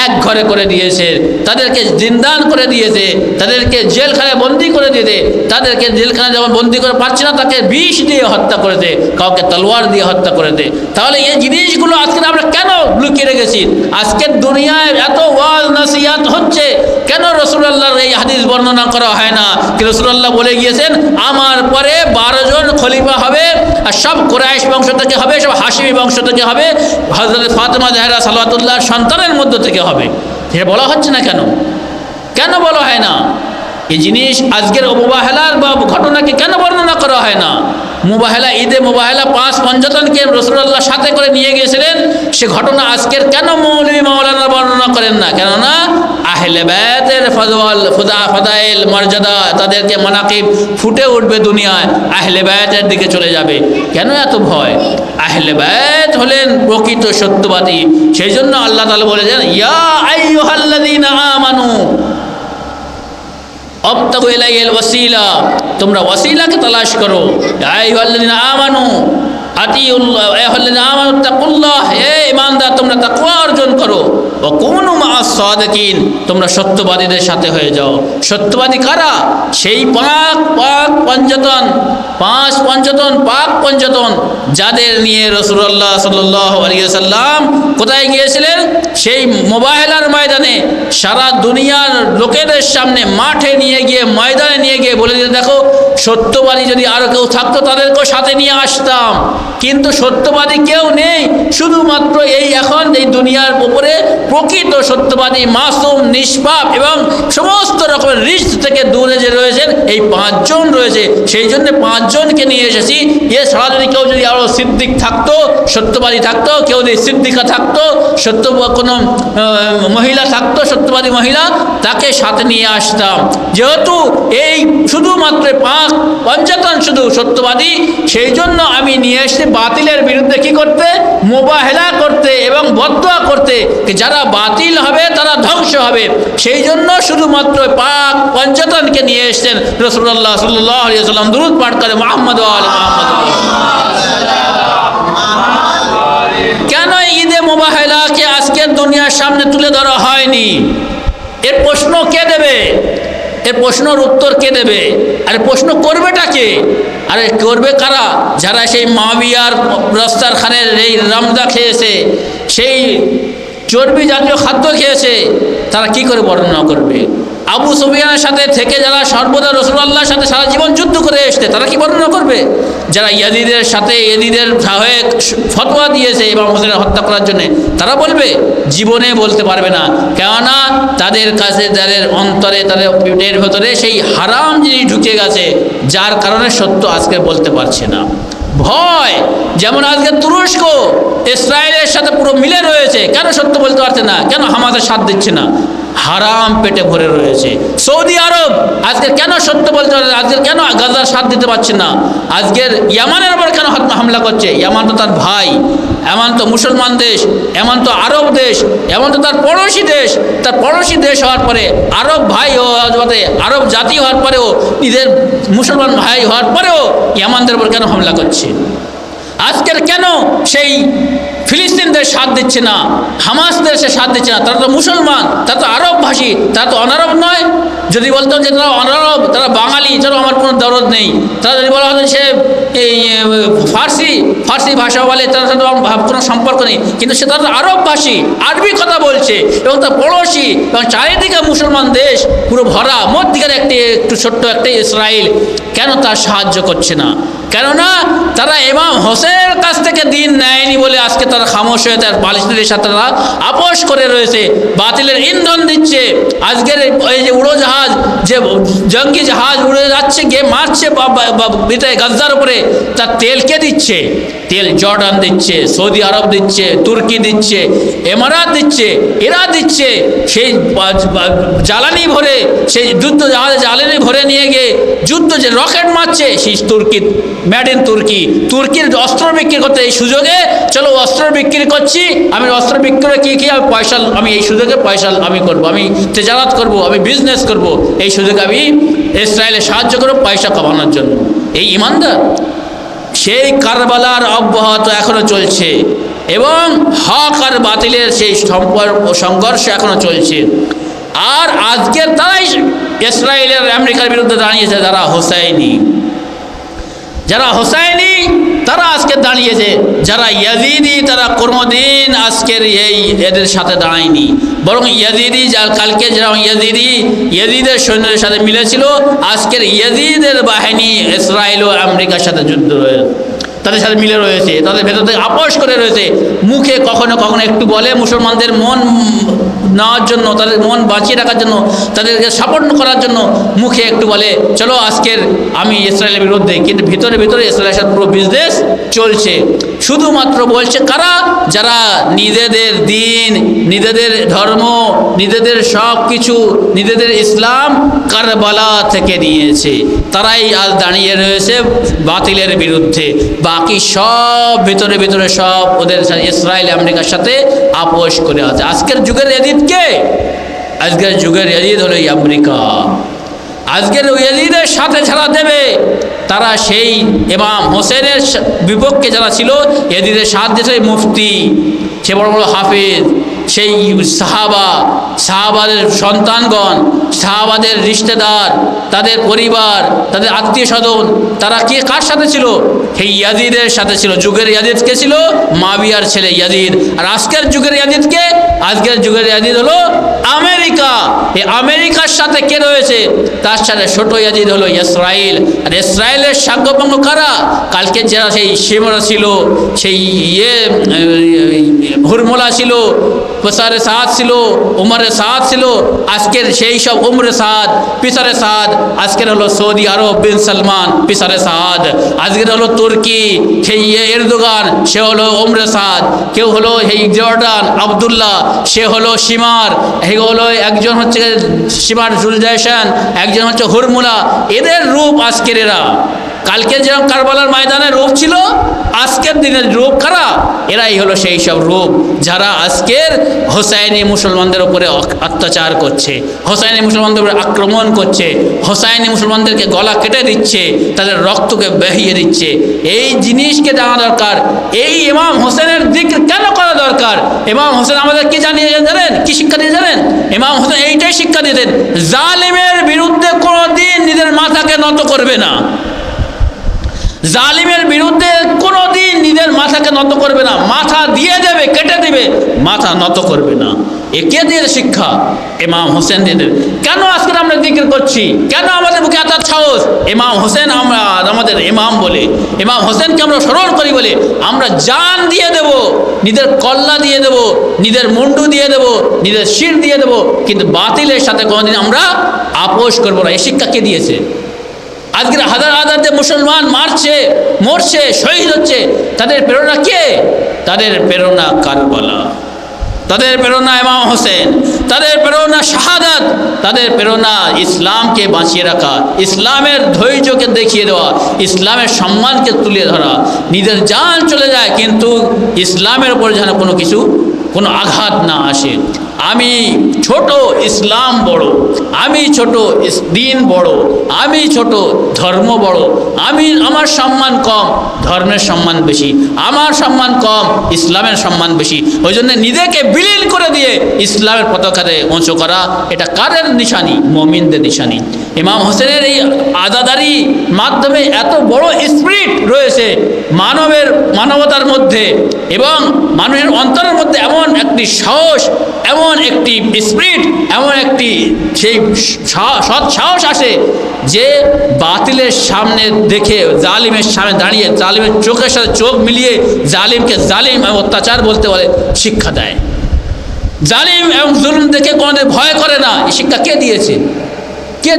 এক ঘরে করে দিয়েছে, তাদেরকে জিন্দান করে দিয়েছে, তাদেরকে জেলখানায় বন্দি করে দিয়েছে, তাদেরকে জেলখানায় যখন বন্দি করে পারছে না তাকে বিষ দিয়ে হত্যা করেছে, কাউকে তলোয়ার দিয়ে হত্যা করেছে। তাহলে এই জিনিসগুলো আজকে আমরা কেন লুকিয়ে রেখেছি? আজকের দুনিয়ায় এত ওয়াজ নসিহত হচ্ছে, কেন রাসূলুল্লাহর এই হাদিস বর্ণনা করা হয় না কি রাসূলুল্লাহ বলে গিয়েছেন আমার পরে 12 জন খলিফা হবে, আর সব কুরাইশ বংশ থেকে হবে, সব হাশিমি বংশ থেকে হবে, হযরত ফাতেমা জাহরা সালাওয়াতুল্লাহর সন্তানের মধ্য থেকে হবে। এটা বলা হচ্ছে না কেন? কেন বলা হয় না? এই জিনিস আজকের মুবাহেলার বা ঘটনাকে কেন বর্ণনা করা হয় না? মুবাহেলা, ঈদে মুবাহেলা 5 পঞ্চতনকে রাসূলুল্লাহ সাথে করে নিয়ে গিয়েছিলেন, সে ঘটনা আজকের কেন মৌলভী মাওলানা বর্ণনা করেন না? কেননা আহলে বায়তের ফাদাইল মর্যাদা, তাদেরকে মানাকিব ফুটে উঠবে দুনিয়ায়, আহলে বায়তের দিকে চলে যাবে। কেন এত ভয়? আহলে বায়ত হলেন প্রকৃত সত্যবাদী। সেই জন্য আল্লাহ তাআলা বলেছেন ইয়া আইয়ুহাল্লাযীনা আমানু আবতাগু ইলাইহিল ওয়াসিলা, তোমরা ওয়াসিলাকে তালাশ করো। আইয়ুহাল্লাযীনা আমানু আতিউল্লাহ, আইয়ুহাল্লাযীনা আমানু তাকুল্লাহ, হে ঈমানদার তোমরা তাকওয়া অর্জন করো। ওয়া কুনু মা'আস সাদিকিন, তোমরা সত্যবাদীদের সাথে হয়ে যাও। সত্যবাদী কারা? সেই পাক পঞ্চতন যাদের নিয়ে রাসূলুল্লাহ সাল্লাল্লাহু আলাইহি ওয়াসাল্লাম কোথায় গিয়েছিলেন? সেই মুবাহেলার ময়দানে, সারা দুনিয়ার লোকেদের সামনে মাঠে নিয়ে গিয়ে, ময়দানে নিয়ে গিয়ে বলে দিতে, দেখো সত্যবাদী যদি আরো কেউ থাকতো তাদেরকেও সাথে নিয়ে আসতাম, কিন্তু সত্যবাদী কেউ নেই। শুধুমাত্র এই এখন এই দুনিয়ার উপরে প্রকৃত সত্যবাদী, মাসুম, নিষ্পাপ এবং সমস্ত রকমের রিস্ক থেকে দূরে যে রয়েছেন এই 5 জন রয়েছে। সেই জন্য 5 জনকে নিয়ে এসেছি। এছাড়া যদি আরো সিদ্দিক থাকতো, সত্যবাদী থাকতো, কেউ যদি সিদ্দিকা থাকতো, কোনো মহিলা থাকতো সত্যবাদী মহিলা, তাকে সাথে নিয়ে আসতাম। যেহেতু এই শুধুমাত্র পঞ্চতন শুধু সত্যবাদী, সেই জন্য আমি নিয়ে এসেছি বাতিলের বিরুদ্ধে কি করতে? মুবাহেলা করতে এবং বদদুয়া করতে, যারা বাতিল হবে তারা ধ্বংস হবে। সেই জন্য শুধুমাত্র পঞ্চতনকে নিয়ে এসেছেন রাসূলুল্লাহ সাল্লাল্লাহু আলাইহি ওয়াসাল্লাম। দুরূদ পাঠ করে মুহাম্মদ ওয়া আলি মুহাম্মদ। কেন ঈদে মুবাহেলাকে আজকের দুনিয়ার সামনে তুলে ধরা হয়নি? এর প্রশ্ন কে দেবে? এর প্রশ্নের উত্তর কে দেবে? আরে প্রশ্ন করবেটা কে? আরে করবে কারা? যারা সেই মাবিয়ার রাস্তার খানের এই রামদা খেয়েছে, সেই চর্বি জাতীয় খাদ্য খেয়েছে, তারা কি করে বর্ণনা করবে? আবু সুফিয়ানের সাথে থেকে যারা সর্বদা রাসূলুল্লাহর সাথে সারা জীবন যুদ্ধ করে এসেছে, তারা কি বর্ণনা করবে? যারা ইয়াজিদের সাথে, ইয়াজিদের হয়ে ফতোয়া দিয়েছে ইমাম হোসেনের হত্যা করার জন্য, তারা বলবে? জীবনে বলতে পারবে না। কেননা তাদের কাছে, তাদের অন্তরে, তাদের পেটের ভেতরে সেই হারাম জিনিস ঢুকে গেছে, যার কারণে সত্য আজকে বলতে পারছে না। ভয়, যেমন আজকে তুরস্ক ইসরায়েলের সাথে পুরো মিলে রয়েছে, কেন সত্য বলতে পারছে না? কেন হামাসের সাথ দিচ্ছে না? হারাম পেটে ভরে রয়েছে। সৌদি আরব আজকে কেন সত্য বলতে পারছে না? আজকে কেন গাজার সাথ দিতে পারছে না? আজকের ইয়ামানের উপর কেন হামলা করছে? ইয়ামান তো তার ভাই, এমন তো মুসলমান দেশ, এমন তো আরব দেশ, এমন তো তার পড়োশি দেশ। তার পড়োশি দেশ হওয়ার পরে, আরব ভাই আরব জাতি হওয়ার পরেও, নিজের মুসলমান ভাই হওয়ার পরেও ইয়ামানদের উপর কেন হামলা করছে? আজকের কেন সেই ফিলিস্তিনদের সাথ দিচ্ছে না, হামাসদের সে সাথ দিচ্ছে না? তারা তো মুসলমান, তারা তো আরব ভাষী, তারা তো অনারব নয়। যদি বলতো যে তারা অনারব, তারা বাঙালি, চলো আমার কোনো দরদ নেই। তারা যদি বলা হতো সে এই ফার্সি ভাষা বলে, তার সাথে কোনো সম্পর্ক নেই, কিন্তু সে তারা আরব ভাষী, আরবি কথা বলছে, এবং তার পড়োশি এবং চারিদিকে মুসলমান দেশ পুরো ভরা, মধ্যিখানে একটু ছোট্ট একটা ইসরায়েল, কেন তার সাহায্য করছে না? কেননা তারা ইমাম হোসেনের কাছ থেকে দিন নেয়নি বলে আজকে তারা খামোশ হয়ে তার পালেস্তাইনের সাথে তারা আপোষ করে রয়েছে, বাতিলের ইন্ধন দিচ্ছে। আজকের এই যে উড়োজাহাজ, যে জঙ্গি জাহাজ উড়ে যাচ্ছে, গিয়ে মারছে গাজার উপরে, তার তেল কে দিচ্ছে? তেল জর্ডান দিচ্ছে, সৌদি আরব দিচ্ছে, তুর্কি দিচ্ছে, এমারাত দিচ্ছে, এরা দিচ্ছে। সেই জ্বালানি ভরে, সেই যুদ্ধ জাহাজে জ্বালানি ভরে নিয়ে গিয়ে যুদ্ধ যে রকেট মারছে, সেই তুর্কি, মেড ইন তুর্কি, তুর্কির অস্ত্র বিক্রি করতে, এই সুযোগে চলো অস্ত্র বিক্রি করছি, আমি অস্ত্র বিক্রি করে কি আমি পয়সা, আমি এই সুযোগে পয়সা আমি করবো, আমি তেজারাত করবো, আমি বিজনেস করবো, এই সুযোগে আমি ইসরায়েলে সাহায্য করবো পয়সা কামানোর জন্য। এই ইমানদার? সেই কারবালার অব্যাহত এখনো চলছে এবং হক আর বাতিলের সেই সংঘর্ষ এখনো চলছে। আর আজকের তারাই ইসরায়েলের আমেরিকার বিরুদ্ধে দাঁড়িয়েছে, যারা হোসাইনি তারা আজকে দাঁড়িয়েছে। যারা ইয়াজিদি তারা কোনোদিন আজকের এদের সাথে দাঁড়ায়নি, বরং ইয়াজিদি কালকে যারা ইয়াজিদের সৈন্যদের সাথে মিলেছিল, আজকের ইয়াজিদের বাহিনী ইসরায়েল ও আমেরিকার সাথে যুদ্ধ তাদের সাথে মিলে রয়েছে, তাদের ভেতর থেকে আপোষ করে রয়েছে। মুখে কখনো কখনো একটু বলে মুসলমানদের মন নেওয়ার জন্য, তাদের মন বাঁচিয়ে রাখার জন্য, তাদেরকে সাপোর্ট করার জন্য মুখে একটু বলে চলো আজকের আমি ইসরায়েলের বিরুদ্ধে, কিন্তু ভিতরে ভিতরে ইসরায়েলের সাথে পুরো বিজনেস চলছে। শুধুমাত্র বলছে কারা? যারা নিজেদের দিন, নিজেদের ধর্ম, নিজেদের সব কিছু, নিজেদের ইসলাম কারবালা থেকে নিয়েছে, তারাই আজ দাঁড়িয়ে রয়েছে বাতিলের বিরুদ্ধে। বাকি সব ভিতরে ভিতরে সব ওদের ইসরায়েল আমেরিকার সাথে আপোষ করে আছে। আজকের যুগের ইয়াজিদ কে? আজকের যুগের ইয়াজিদ হলো আমেরিকা। আজকের ইয়াজিদের সাথে যারা দেবে তারা সেই ইমাম হোসেনের বিপক্ষে যারা ছিল, ইয়াজিদের সাথ দিয়েছে মুফতি, সে বড় বড় হাফেজ, সেই সাহাবাদের সন্তানগণ, সাহাবাদের রিশতেদার, তাদের পরিবার, তাদের আত্মীয় স্বজন, তারা কে কার সাথে ছিল? সেই ইয়াজিদের সাথে ছিল। যুগের ইয়াজিদ কে ছিল? মাবিয়ার ছেলে ইয়াজিদ। আর আজকের যুগের ইয়াজিদ কে? আজকের যুগের ইয়াজিদ হলো আমেরিকা। এই আমেরিকার সাথে কে রয়েছে? তার সাথে ছোট ইয়াজিদ হলো ইসরায়েল। আর ইসরায়েলের সাঙ্গপাঙ্গ কারা? কালকে যারা সেই শিমরা ছিল, সেই হুরমুলা ছিল, পিসারে সাদ ছিল, উমরে সাদ ছিল, আজকের সেই সব উমরে সাদ, পিসারে সাদ, আজকের হলো সৌদি আরব বিন সালমান পিসারে সাদ, আজকের হলো তুর্কি সেই এরদোগান, সে হলো উমরে সাদ, কেউ হলো সেই জর্ডান আবদুল্লাহ, সে হলো সীমার, এই হলো একজন হচ্ছে সীমার জুলজাইশান, একজন হচ্ছে হুরমুলা। এদের রূপ আজকের এরা। কালকে যেরকম কারবালার ময়দানের রূপ ছিল, আজকের দিনের রূপ কারা? এরাই হলো সেই সব রূপ যারা আজকের হোসাইনি মুসলমানদের উপরে অত্যাচার করছে, হোসাইনি মুসলমানদের উপরে আক্রমণ করছে, হোসাইনি মুসলমানদেরকে গলা কেটে দিচ্ছে, তাদের রক্তকে বহিয়ে দিচ্ছে। এই জিনিসকে জানা দরকার। এই ইমাম হোসেনের দিক কেন করা দরকার? ইমাম হোসেন আমাদের কি জানেন, কি শিক্ষা দিয়ে জানেন? ইমাম হোসেন এইটাই শিক্ষা দিতেন, জালিমের বিরুদ্ধে কোনোদিন নিজের মাথাকে নত করবে না, জালিমের বিরুদ্ধে কোনোদিন নিজের মাথাকে নত করবে না, মাথা দিয়ে দেবে, কেটে দেবে, মাথা নত করবে না। এ কে দিয়ে শিক্ষা? ইমাম হোসেন দিয়ে দেবে। কেন আজকে আমরা জিকির করছি? কেন আমাদের মুখে এত সাহস? ইমাম হোসেন আমরা আমাদের ইমাম বলে, ইমাম হোসেনকে আমরা স্মরণ করি বলে আমরা জান দিয়ে দেব, নিজের কল্লা দিয়ে দেব, নিজের মুন্ডু দিয়ে দেব, নিজের শির দিয়ে দেব, কিন্তু বাতিলের সাথে কোনোদিন আমরা আপোষ করবো না। এই শিক্ষা কে দিয়েছে? আজকের হাজার হাজার যে মুসলমান মরছে, শহীদ হচ্ছে, তাদের প্রেরণা কে? তাদের প্রেরণা কারবালা, তাদের প্রেরণা ইমাম হোসেন, তাদের প্রেরণা শাহাদাত, তাদের প্রেরণা ইসলামকে বাঁচিয়ে রাখা, ইসলামের ধৈর্যকে দেখিয়ে দেওয়া, ইসলামের সম্মানকে তুলে ধরা। নিজের জান চলে যায় কিন্তু ইসলামের উপর যেন কোনো আঘাত না আসে। আমি ছোট, ইসলাম বড়, আমি ছোট, দিন বড়, আমি ছোট, ধর্ম বড়, আমার সম্মান কম, ধর্মের সম্মান বেশি, আমার সম্মান কম, ইসলামের সম্মান বেশি। ওই জন্য নিজেকে বিলীন করে দিয়ে ইসলামের পতাকাতে উঁচু করা, এটা কাদের নিশানি? মুমিনদের নিশানি। ইমাম হোসেনের এই আদাদারি মাধ্যমে এত বড় স্পিরিট রয়েছে মানবতার মধ্যে, এবং মানুষের অন্তরের মধ্যে এমন একটি সাহস, এমন একটি স্পিরিট, এমন একটি সেই সৎ সাহস আসে যে বাতিলের সামনে দেখে, জালিমের সামনে দাঁড়িয়ে, জালিমের চোখের সাথে চোখ মিলিয়ে জালিমকে জালিম এবং অত্যাচার বলতে বলে শিক্ষা দেয়। জালিম এবং জুলুম দেখে কোনোদিন ভয় করে না। এই শিক্ষা কে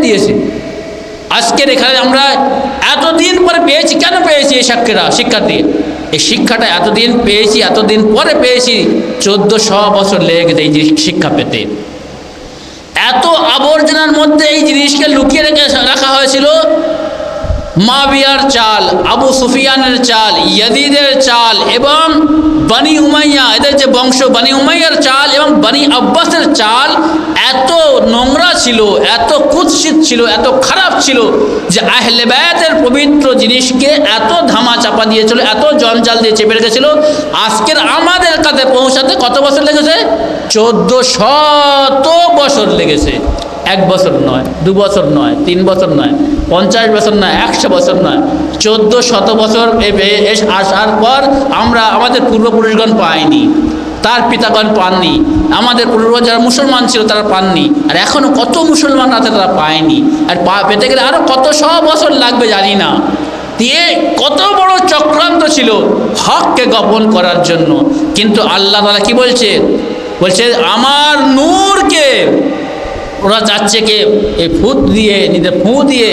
দিয়েছে? আজকের এখানে আমরা এতদিন পরে পেয়েছি। কেন পেয়েছি এই শিক্ষা দিয়ে? এই শিক্ষাটা এতদিন পেয়েছি, এতদিন পরে পেয়েছি। 1400 বছর লেগে গেছে এই শিক্ষা পেতে। এত আবর্জনার মধ্যে এই জিনিসকে লুকিয়ে রাখা হয়েছিল মাবিয়ার চাল, আবু সুফিয়ানের চাল, ইয়াজিদের চাল এবং বানি উমাইয়া, এদের যে বংশ বানি উমাইয়ার চাল এবং বানি আব্বাসের চাল এত নোংরা ছিল, এত কুৎসিত ছিল, এত খারাপ ছিল যে আহলে বায়াতের পবিত্র জিনিসকে এত ধামা চাপা দিয়েছিল, এত জঞ্জাল দিয়ে চেপে রেখেছিল। আজকের আমাদের কাছে পৌঁছাতে কত বছর লেগেছে? 1400 বছর লেগেছে। 1 বছর নয়, 2 বছর নয়, 3 বছর নয়, 50 বছর নয়, 100 বছর নয়, 1400 বছর আসার পর আমরা আমাদের পূর্বপুরুষগণ পাইনি, তার পিতাগণ পাননি, আমাদের পূর্বজ যারা মুসলমান ছিল তারা পাননি, আর এখনও কত মুসলমান আছে তারা পায়নি, আর পেতে গেলে আরও কত 100 বছর লাগবে জানি না। দিয়ে কত বড় চক্রান্ত ছিল হককে গোপন করার জন্য। কিন্তু আল্লাহ তাআলা কি বলছে? বলছে আমার নূরকে ওরা চাচ্ছে কে এই নিজের ফু দিয়ে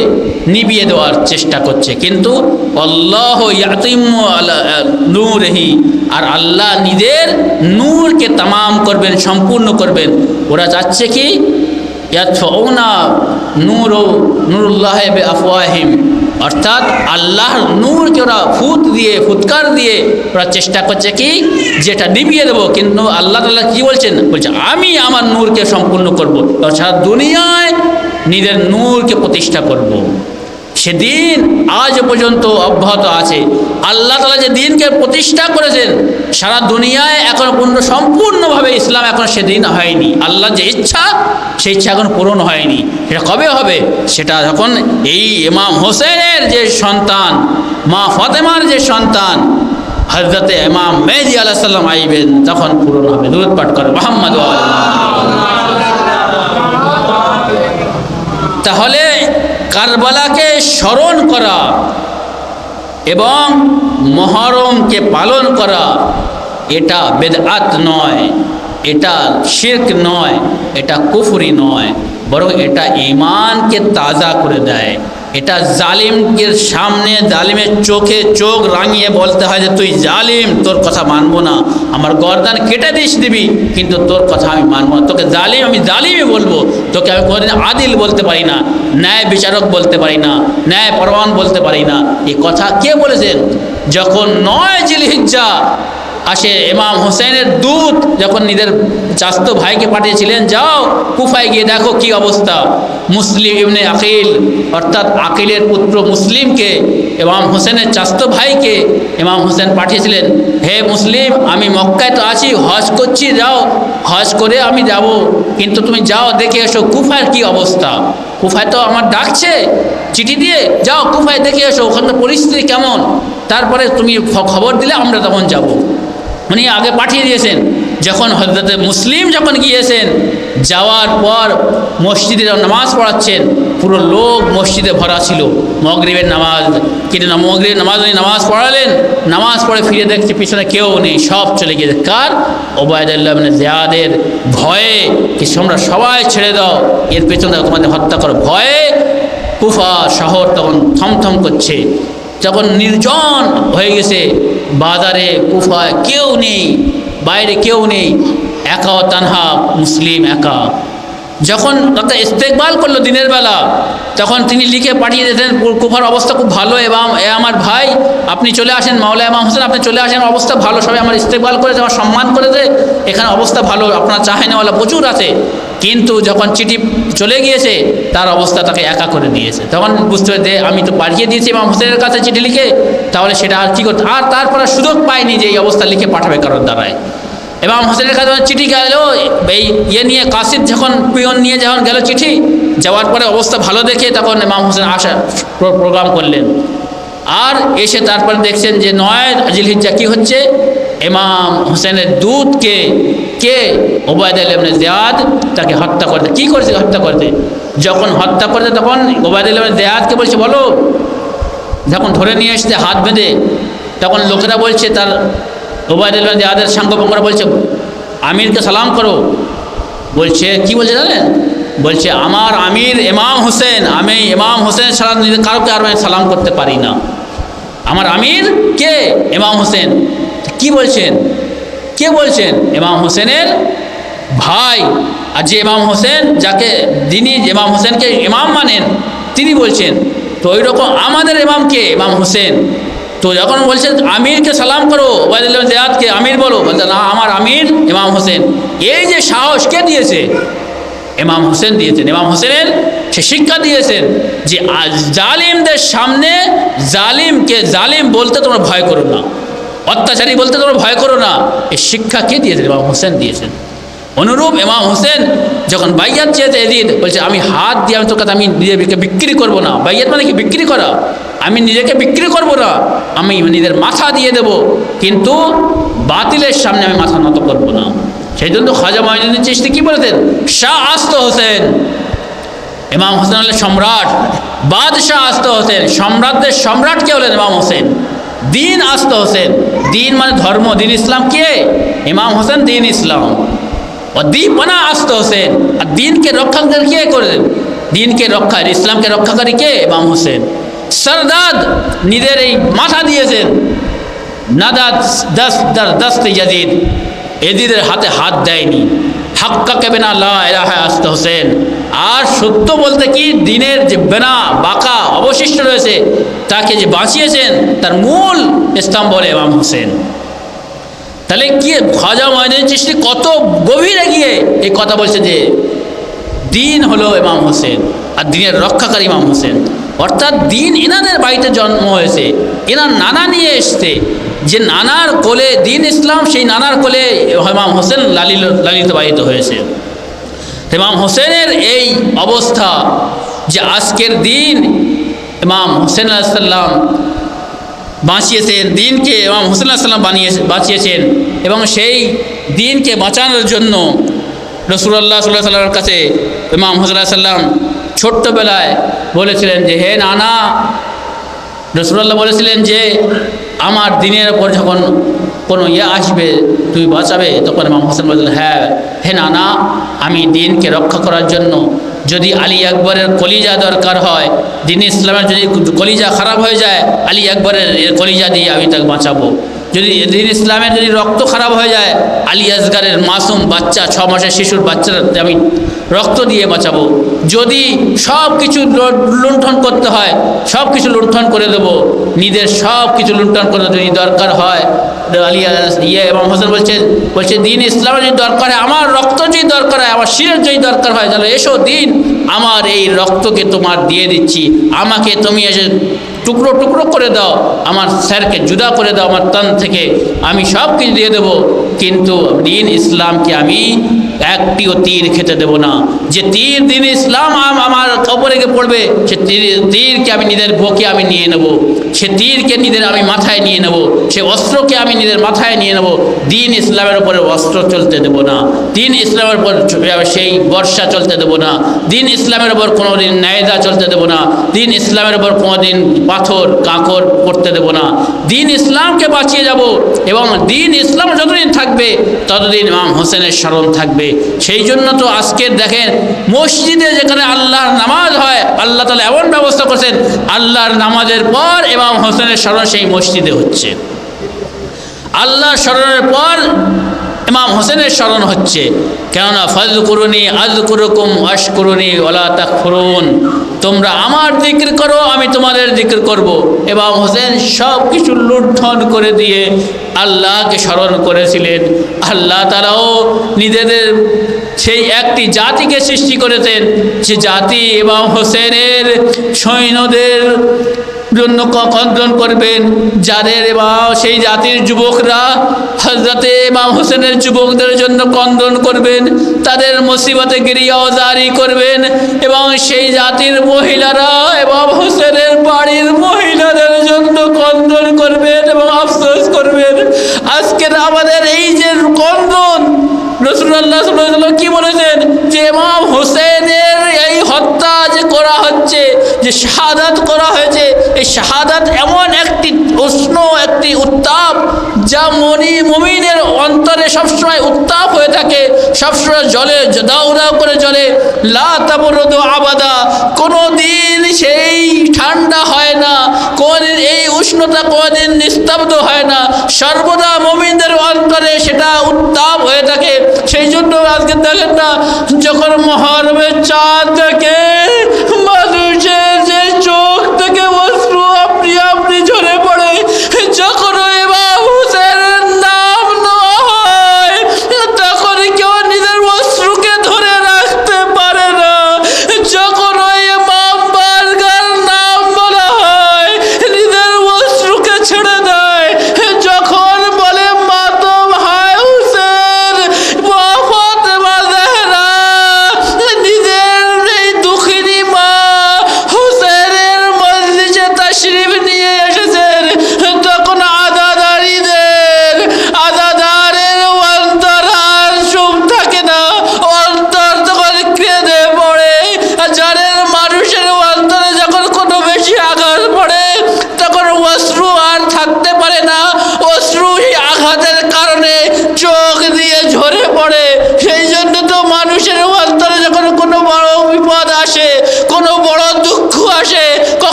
নিভিয়ে দেওয়ার চেষ্টা করছে। কিন্তু আল্লাহ ইয়াতিম্মু আলা নূরিহি, আর আল্লাহ নিজের নূরকে তামাম করবেন, সম্পূর্ণ করবেন। ওরা চাচ্ছে কি ইয়াতফাউনা নূরুল্লাহি বিআফওয়াহিম, অর্থাৎ আল্লাহর নূরকে ওরা ফুৎকার দিয়ে ওরা চেষ্টা করছে কি যেটা নিভিয়ে দেবো। কিন্তু আল্লাহ তাআলা কি বলছেন? বলছে আমি আমার নূরকে সম্পূর্ণ করব, সারা দুনিয়ায় নিজের নূরকে প্রতিষ্ঠা করব। সেদিন আজ পর্যন্ত অব্যাহত আছে। আল্লাহ তাআলা যে দিনকে প্রতিষ্ঠা করেছেন সারা দুনিয়ায় এখনো সম্পূর্ণভাবে ইসলাম এখন সেদিন হয়নি। আল্লাহ যে ইচ্ছা সেই ইচ্ছা এখন পূরণ হয়নি। সেটা কবে হবে? সেটা যখন এই ইমাম হোসেনের যে সন্তান, মা ফাতেমার যে সন্তান হযরতে ইমাম মেহদী আলাইহিস সালাম আইবেন তখন পূরণ হবে। দুরূদ পাঠ করে মুহাম্মদ ওয়া তাহলে কারবালাকে স্মরণ করা এবং মুহররমকে পালন করা এটা বেদআত নয়, এটা শিরক নয়, এটা কুফরি নয়, বরং এটা ঈমানকে তাজা করে দেয়। এটা জালিমের সামনে, জালিমের চোখে চোখ রাঙিয়ে বলতে হয় যে তুই জালিম, তোর কথা মানবো না, আমার গর্দান কেটে দিবি, কিন্তু তোর কথা আমি মানবো না। তোকে জালিম আমি জালিমই বলবো, তোকে আমি কোনোদিন আদিল বলতে পারি না, ন্যায় বিচারক বলতে পারি না, ন্যায় পরওয়ান বলতে পারি না। এই কথা কে বলেছেন? যখন 9 জিলহিজ্জা আসে, ইমাম হোসেনের দূত যখন নিজের চাস্তো ভাইকে পাঠিয়েছিলেন, যাও কুফায় গিয়ে দেখো কি অবস্থা। মুসলিম ইবনে আকিল, অর্থাৎ আকিলের পুত্র মুসলিমকে, ইমাম হোসেনের চাস্তো ভাইকে ইমাম হোসেন পাঠিয়েছিলেন, হে মুসলিম, আমি মক্কায় তো আছি, হজ করছি, যাও হজ করে আমি যাব, কিন্তু তুমি যাও দেখে এসো কুফার কি অবস্থা। কুফায় তো আমার ডাকছে চিঠি দিয়ে, যাও কুফায় দেখে এসো ওখানকার পরিস্থিতি কেমন, তারপরে তুমি খবর দিলে আমরা তখন যাব। উনি আগে পাঠিয়ে দিয়েছেন। যখন হযরতে মুসলিম যখন গিয়েছেন, যাওয়ার পর মসজিদে নামাজ পড়াচ্ছেন, পুরো লোক মসজিদে ভরা ছিল। মাগরিবের নামাজ, কিন্তু মাগরিবের নামাজ পড়ালেন, নামাজ পড়ে ফিরে দেখছে পিছনে কেউ নেই, সব চলে গিয়েছে। কার? ওবায়দুল্লাহ ইবনে জিয়াদের ভয়ে কি তোমরা সবাই ছেড়ে দাও, এর পেছনে তোমাদের হত্যা করো। ভয়ে কুফা শহর তখন থমথম করছে, যখন নির্জন হয়ে গেছে, বাজারে কুফায় কেউ নেই, বাইরে কেউ নেই, একা তানহা মুসলিম একা। যখন তাকে ইস্তেকবাল করলো দিনের বেলা, তখন তিনি লিখে পাঠিয়ে দিয়েছেন কুফার অবস্থা খুব ভালো, এবং আমার ভাই আপনি চলে আসেন, মাওলানা ইমাম হোসেন আপনি চলে আসেন, অবস্থা ভালো, সবাই আমার ইস্তেকবাল করেছে, আমার সম্মান করেছে, এখানে অবস্থা ভালো, আপনার চাহিদাওয়ালা প্রচুর আছে। কিন্তু যখন চিঠি চলে গিয়েছে তার অবস্থা তাকে একা করে দিয়েছে। তখন বুঝতে হবে আমি তো পাঠিয়ে দিয়েছি ইমাম হোসেনের কাছে চিঠি লিখে, তাহলে সেটা আর কী করতে, আর তারপরে সুযোগ পায়নি যে এই অবস্থা লিখে পাঠাবে কারোর দ্বারায়। ইমাম হোসেনের কাছে চিঠি গেল, এই নিয়ে কাসিদ যখন পিয়ন নিয়ে যখন গেল চিঠি, যাওয়ার পরে অবস্থা ভালো দেখে তখন ইমাম হোসেন আসার প্রোগ্রাম করলেন। আর এসে তারপরে দেখছেন যে 9 জিলহিজ্জা কী হচ্ছে, ইমাম হোসেনের দূতকে কে ওবায়দুল্লাহ ইবনে জিয়াদ তাকে হত্যা করতে। কী করেছে? হত্যা করতে। যখন হত্যা করতে তখন ওবায়দুল্লাহ ইবনে জিয়াদকে বলছে বলো, যখন ধরে নিয়ে এসছে হাত বেঁধে, তখন লোকেরা বলছে, তার ওবায়দুল্লাহ ইবনে জিয়াদের সাঙ্গপাঙ্গরা বলছে আমিরকে সালাম করো। বলছে কি বলছে জানেন? বলছে আমার আমির ইমাম হোসেন, আমি ইমাম হোসেন ছাড়া কারোকে আর আমি সালাম করতে পারি না। আমার আমির কে? ইমাম হোসেন। কি বলছেন? কে বলছেন? ইমাম হোসেনের ভাই। আর যে ইমাম হোসেন, যাকে যিনি ইমাম হোসেনকে ইমাম মানেন, তিনি বলছেন। তো ওই রকম আমাদের ইমামকে, ইমাম হোসেন, তো যখন বলছেন আমিরকে সালাম করো, ওয়াইদুল্লাহ জিয়াদকে আমির বলো, বলছে না আমার আমির ইমাম হোসেন। এই যে সাহস কে দিয়েছে? ইমাম হোসেন দিয়েছেন। ইমাম হোসেনের সে শিক্ষা দিয়েছেন যে জালিমদের সামনে জালিমকে জালিম বলতে তোমরা ভয় করো না, অত্যাচারী বলতে তোমরা ভয় করো না। এই শিক্ষা কে দিয়েছেন? ইমাম হোসেন দিয়েছেন। অনুরূপ ইমাম হোসেন যখন বাইয়াত চেয়েছে এজিদ, বলছে আমি হাত দিয়ে আমি তোর কাছে আমি নিজেকে বিক্রি করব না। বাইয়াত মানে কি? বিক্রি করা। আমি নিজেকে বিক্রি করব না, আমি নিজের মাথা দিয়ে দেব, কিন্তু বাতিলের সামনে আমি মাথা নত করব না। সেই জন্য খাজা মঈনুদ্দিন চিশতি কি বলেছেন? শাহ আস্ত হোসেন। ইমাম হোসেন হলেন সম্রাট, বাদশাহ আস্ত হোসেন। সম্রাটদের সম্রাট কে হলেন? ইমাম হোসেন। দিন আস্ত হোসেন, দিন মানে ধর্ম, দিন ইসলাম কে? ইমাম হোসেন দিন ইসলাম। ও দীপনা আস্ত হোসেন, আর দিনকে রক্ষাকারী কে করেন? দিনকে রক্ষা, ইসলামকে রক্ষাকারী কে? ইমাম হোসেন। সরদাদ নিজের এই মাথা দিয়েছেন। নাদাদ দস্ত ইয়াজিদ, এজিদের হাতে হাত দেয়নি। হাক্কা কে বেনা লা ইলাহা আস্ত হোসেন। আর সত্য বলতে কি, দিনের যে বেনা বাঁকা অবশিষ্ট রয়েছে তাকে যে বাঁচিয়েছেন, তার মূল স্তম্ভ বলে ইমাম হোসেন। তাহলে কি খাজা মঈনুদ্দিন চিশতি কত গভীরে গিয়ে এই কথা বলছে যে দিন হলো ইমাম হোসেন আর দিনের রক্ষাকারী ইমাম হোসেন। অর্থাৎ দিন এনাদের বাড়িতে জন্ম হয়েছে, এনার নানা নিয়ে এসছে, যে নানার কোলে দিন ইসলাম, সেই নানার কোলে ইমাম হোসেন লালিত বাহিত হয়েছে। ইমাম হোসেনের এই অবস্থা যে আজকের দিন ইমাম হোসেন আলাইহিস সালাম বাঁচিয়েছেন, দিনকে ইমাম হোসেন আলাইহিস সালাম বাঁচিয়েছেন, এবং সেই দিনকে বাঁচানোর জন্য রাসূলুল্লাহ সাল্লাল্লাহু আলাইহি ওয়াসাল্লামের কাছে ইমাম হোসেন আলাইহিস সালাম ছোট্টবেলায় বলেছিলেন যে হে নানা, রাসূলুল্লাহ বলেছিলেন যে আমার দিনের ওপর যখন কোনো আসবে তুই বাঁচাবে, তখন ইমাম হোসেন বলেছিলেন হ্যাঁ হে নানা, আমি দিনকে রক্ষা করার জন্য যদি আলী আকবরের কলিজা দরকার হয়, দিন ইসলামের যদি কলিজা খারাপ হয়ে যায়, আলী আকবরের কলিজা দিয়ে আমি তাকে বাঁচাবো। যদি দিন ইসলামের যদি রক্ত খারাপ হয়ে যায়, আলী আসগারের মাসুম বাচ্চা 6 মাসের শিশুর বাচ্চারা আমি রক্ত দিয়ে বাঁচাবো। যদি সব কিছু লুণ্ঠন করতে হয়, সব কিছু লুণ্ঠন করে দেবো, নিজের সব কিছু লুণ্ঠন করে যদি দরকার হয়, আলী ইমাম হোসেন বলছে দিন ইসলামের যদি দরকার হয়, আমার রক্ত যদি দরকার হয়, আমার শিরের যদি দরকার হয়, তাহলে এসো দিন, আমার এই রক্তকে তোমার দিয়ে দিচ্ছি, আমাকে তুমি এসে টুকরো টুকরো করে দাও, আমার স্যারকে জুদা করে দাও আমার তন থেকে, আমি সব কিছু দিয়ে দেবো, কিন্তু দিন ইসলামকে আমি একটিও তীর খেতে দেব না। যে তীর দিন ইসলাম আমার ওপরে গিয়ে পড়বে, সে তীরকে আমি নিজের বুকে আমি নিয়ে নেব, সে তীরকে নিজের আমি মাথায় নিয়ে নেব, সে অস্ত্রকে আমি নিজের মাথায় নিয়ে নেব। দিন ইসলামের ওপরে অস্ত্র চলতে দেব না, দিন ইসলামের উপর সেই বর্ষা চলতে দেব না, দিন ইসলামের ওপর কোনোদিন নায়দা চলতে দেব না, দিন ইসলামের ওপর কোনোদিন পাথর কাঁকর করতে দেব না। দিন ইসলামকে বাঁচিয়ে যাব, এবং দিন ইসলাম যতদিন থাকবে ততদিন ইমাম হোসেনের স্মরণ থাকবে। সেই জন্য তো আজকে দেখেন মসজিদে যেখানে আল্লাহর নামাজ হয়, আল্লাহ তাআলা এমন ব্যবস্থা করছেন, আল্লাহর নামাজের পর ইমাম হোসেনের স্মরণ সেই মসজিদে হচ্ছে, আল্লাহর স্মরণের পর ইমাম হোসেনের স্মরণ হচ্ছে। কেননা ফাযকুরুনি আযকুরুকুম ওয়াশকুরুনি ওয়ালা তাকফুরুন, তোমরা আমার জিকির করো, আমি তোমাদের জিকির করব। ইমাম হোসেন সব কিছু লুণ্ঠন করে দিয়ে আল্লাহকে স্মরণ করেছিলেন। আল্লাহ তাআলাও নিজেদের সেই একটি জাতিকে সৃষ্টি করেছেন, যে জাতি ইমাম হোসেনের সৈন্যদের জন্য কন্দন করবেন, যাদের সেই জাতির যুবকরা হযরতে ইমাম হোসেনের যুবকদের জন্য কন্দন করবেন, তাদের মুসিবতে গিরিয়াও জারি করবেন, এবং সেই জাতির মহিলারা ইমাম হোসেনের বাড়ির মহিলাদের জন্য কন্দন করবেন এবং আফসোস করবেন। আজকের আমাদের এই যে কন্দন, রাসূলুল্লাহ সাল্লাল্লাহু আলাইহি ওয়াসাল্লাম কি বলেছেন যে ইমাম হোসেনের এই হত্যা যে করা হচ্ছে, যে শাহাদাত করা হয়েছে, এই শাহাদাত এমন একটি উষ্ণ একটি উত্তাপ, যা মুমিনের অন্তরে সবসময় উত্তাপ হয়ে থাকে, সবসময় জলে দাউ দাউ করে জ্বলে, লা তাবরুদু আবাদা, কোনো দিন সেই ঠান্ডা হয় না, কোনদিন এই উষ্ণতা কোনদিন নিস্তব্ধ হয় না, সর্বদা মুমিনদের অন্তরে সেটা উত্তাপ হয়ে থাকে। সেই জন্য আজকে দেখেন না, যখন মুহররমের চাঁদ থেকে মানুষের যে চোখ থেকে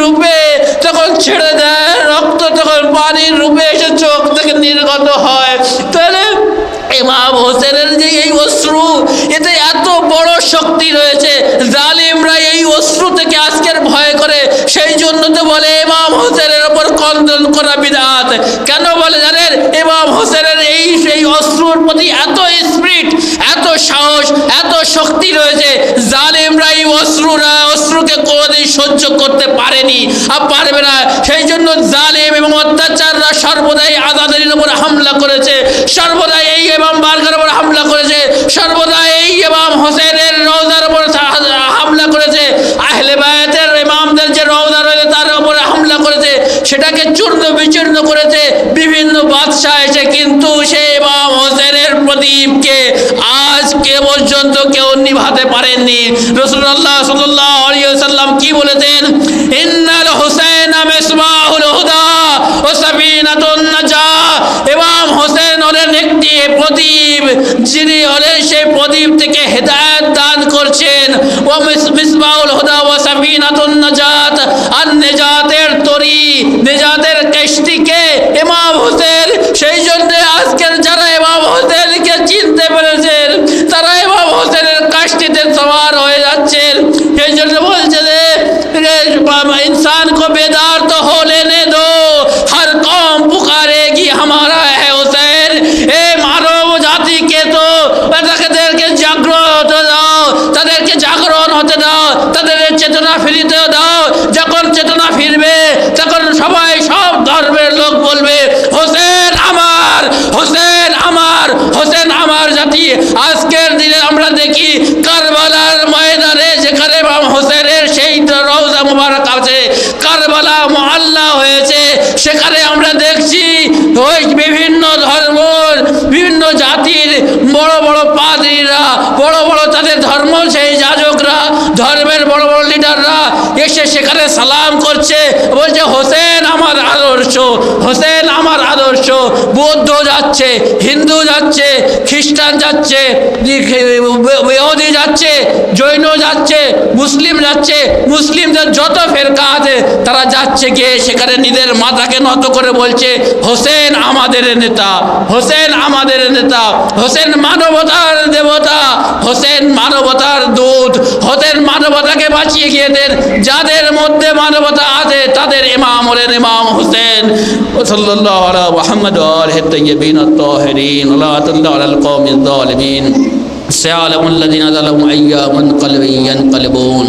রূপে তখন ছেড়ে দেয়, রক্ত তখন পানির রূপে এসে চোখ থেকে নির্গত হয়। তাহলে ইমাম হোসেনের যে এই অশ্রু, এতে এত বড় শক্তি রয়েছে। জালিমরা এই অশ্রু থেকে আজকের ভয় করে, সেই জন্য তো বলে ইমাম হোসেনের ওপর খণ্ডন করা বিদআত। কেন বলে জানেন? ইমাম হোসেনের এই অশ্রুর প্রতি এত স্পিরিট, এত সাহস, এত শক্তি রয়েছে, জালিমরা এই অশ্রুকে কোনোদিন সহ্য করতে পারেনি আর পারবে না। সেই জন্য জালিম এবং অত্যাচাররা সর্বদাই আজাদের উপর হামলা করেছে, সর্বদাই এই ইমাম বারগার উপর হামলা করেছে, সর্বদাই এই ইমাম হোসেনের রওজার উপর হামলা করেছে, আহলে বায়াতের ইমামদের যে রওজা রয়েছে তার উপরে হামলা করেছে, সেটাকে চূর্ণ বিচূর্ণ করেছে বিভিন্ন বাদশাহ এসে। কিন্তু সেই ইমাম হোসেনের প্রদীপকে আজকে পর্যন্ত কেউ নিভাতে পারেননি। রাসূলুল্লাহ সাল্লাল্লাহু আলাইহি ওয়াসাল্লাম কি বলেছেন? ইন্নাল হুসাইনা মিসবাহুল হুদা ওয়া সাফিনাতুন নাজাহ। ইমাম হোসেন হলেন একটি প্রদীপ, যিনি হলেন সেই প্রদীপ থেকে হেদায়েত দান করছেন। ওয়া মিসবাহুল হুদা ওয়া সাফিনাতুন নাজাত, আর নেজাতের তরি, নেজাতের কিস্তিকে ইমাম হোসেন। সেই জন্য আজকের যারা ইমাম হোসেনকে চিনতে পেরেছেন তারা ইমাম হোসেনের কাস্তিতে সওয়ার হয়ে যাচ্ছেন। সেই জন্য বলছে যে इंसान को बेदार तो हो लेने दो, हर कौम पुकारेगी हमारा है हुसैन। ए मानव জাতি কে তো তাদেরকে জাগ্রত দাও, তাদেরকে জাগরণ হতে দাও, তাদের চেতনা ফিরিতে দাও। যখন চেতনা ফিরবে তখন সবাই, সব ধর্মের লোক বলবে হোসেন আমার, হোসেন আমার, হোসেন আমার জাতি। আজকের দিনে আমরা দেখি কারবালার ময়দানে, যেখানে ইমাম হোসেনের সেই রওজা মুবারক আছে, কারবালা মুআল্লা হয়েছে, সেখানে আমরা দেখছি ওই বিভিন্ন ধর্ম, বিভিন্ন জাতির বড় বড় পাদ্রীরা, বড় বড় তাদের ধর্ম সেই যাজকরা, ধর্মের বড় বড় লিডাররা এসে সেখানে সালাম করছে, বলছে হোসেন আমার আদর্শ, হোসেন আমার আদর্শ। বৌদ্ধ যাচ্ছে, হিন্দু যাচ্ছে, খ্রিস্টান যাচ্ছে, ইহুদি যাচ্ছে, জৈন যাচ্ছে, মুসলিম যাচ্ছে, মুসলিমদের যত ফেরকা আছে তারা যাচ্ছে গিয়ে সেখানে নিজের মাথাকে নত করে বলছে হোসেন আমাদের নেতা, হোসেন আমাদের নেতা, হোসেন মানবতার দেবতা, হোসেন মানবতার দূত, হোসেন মানবতাকে বাঁচিয়ে গিয়েছেন। যাদের মধ্যে মানবতা আছে তাদের ইমাম হলেন ইমাম হোসেন। সাল্লাল্লাহু আলা মুহাম্মদ ওয়া আলিহি তাইয়্যিবিন আত-তাহিরিন ওয়া লা তাল্লাহু আলাল কওমিজ জালিমিন। সায়ালামুল লাযিনা যালামু আইয়া মুনকালিবিন ইয়ানকালিবুন।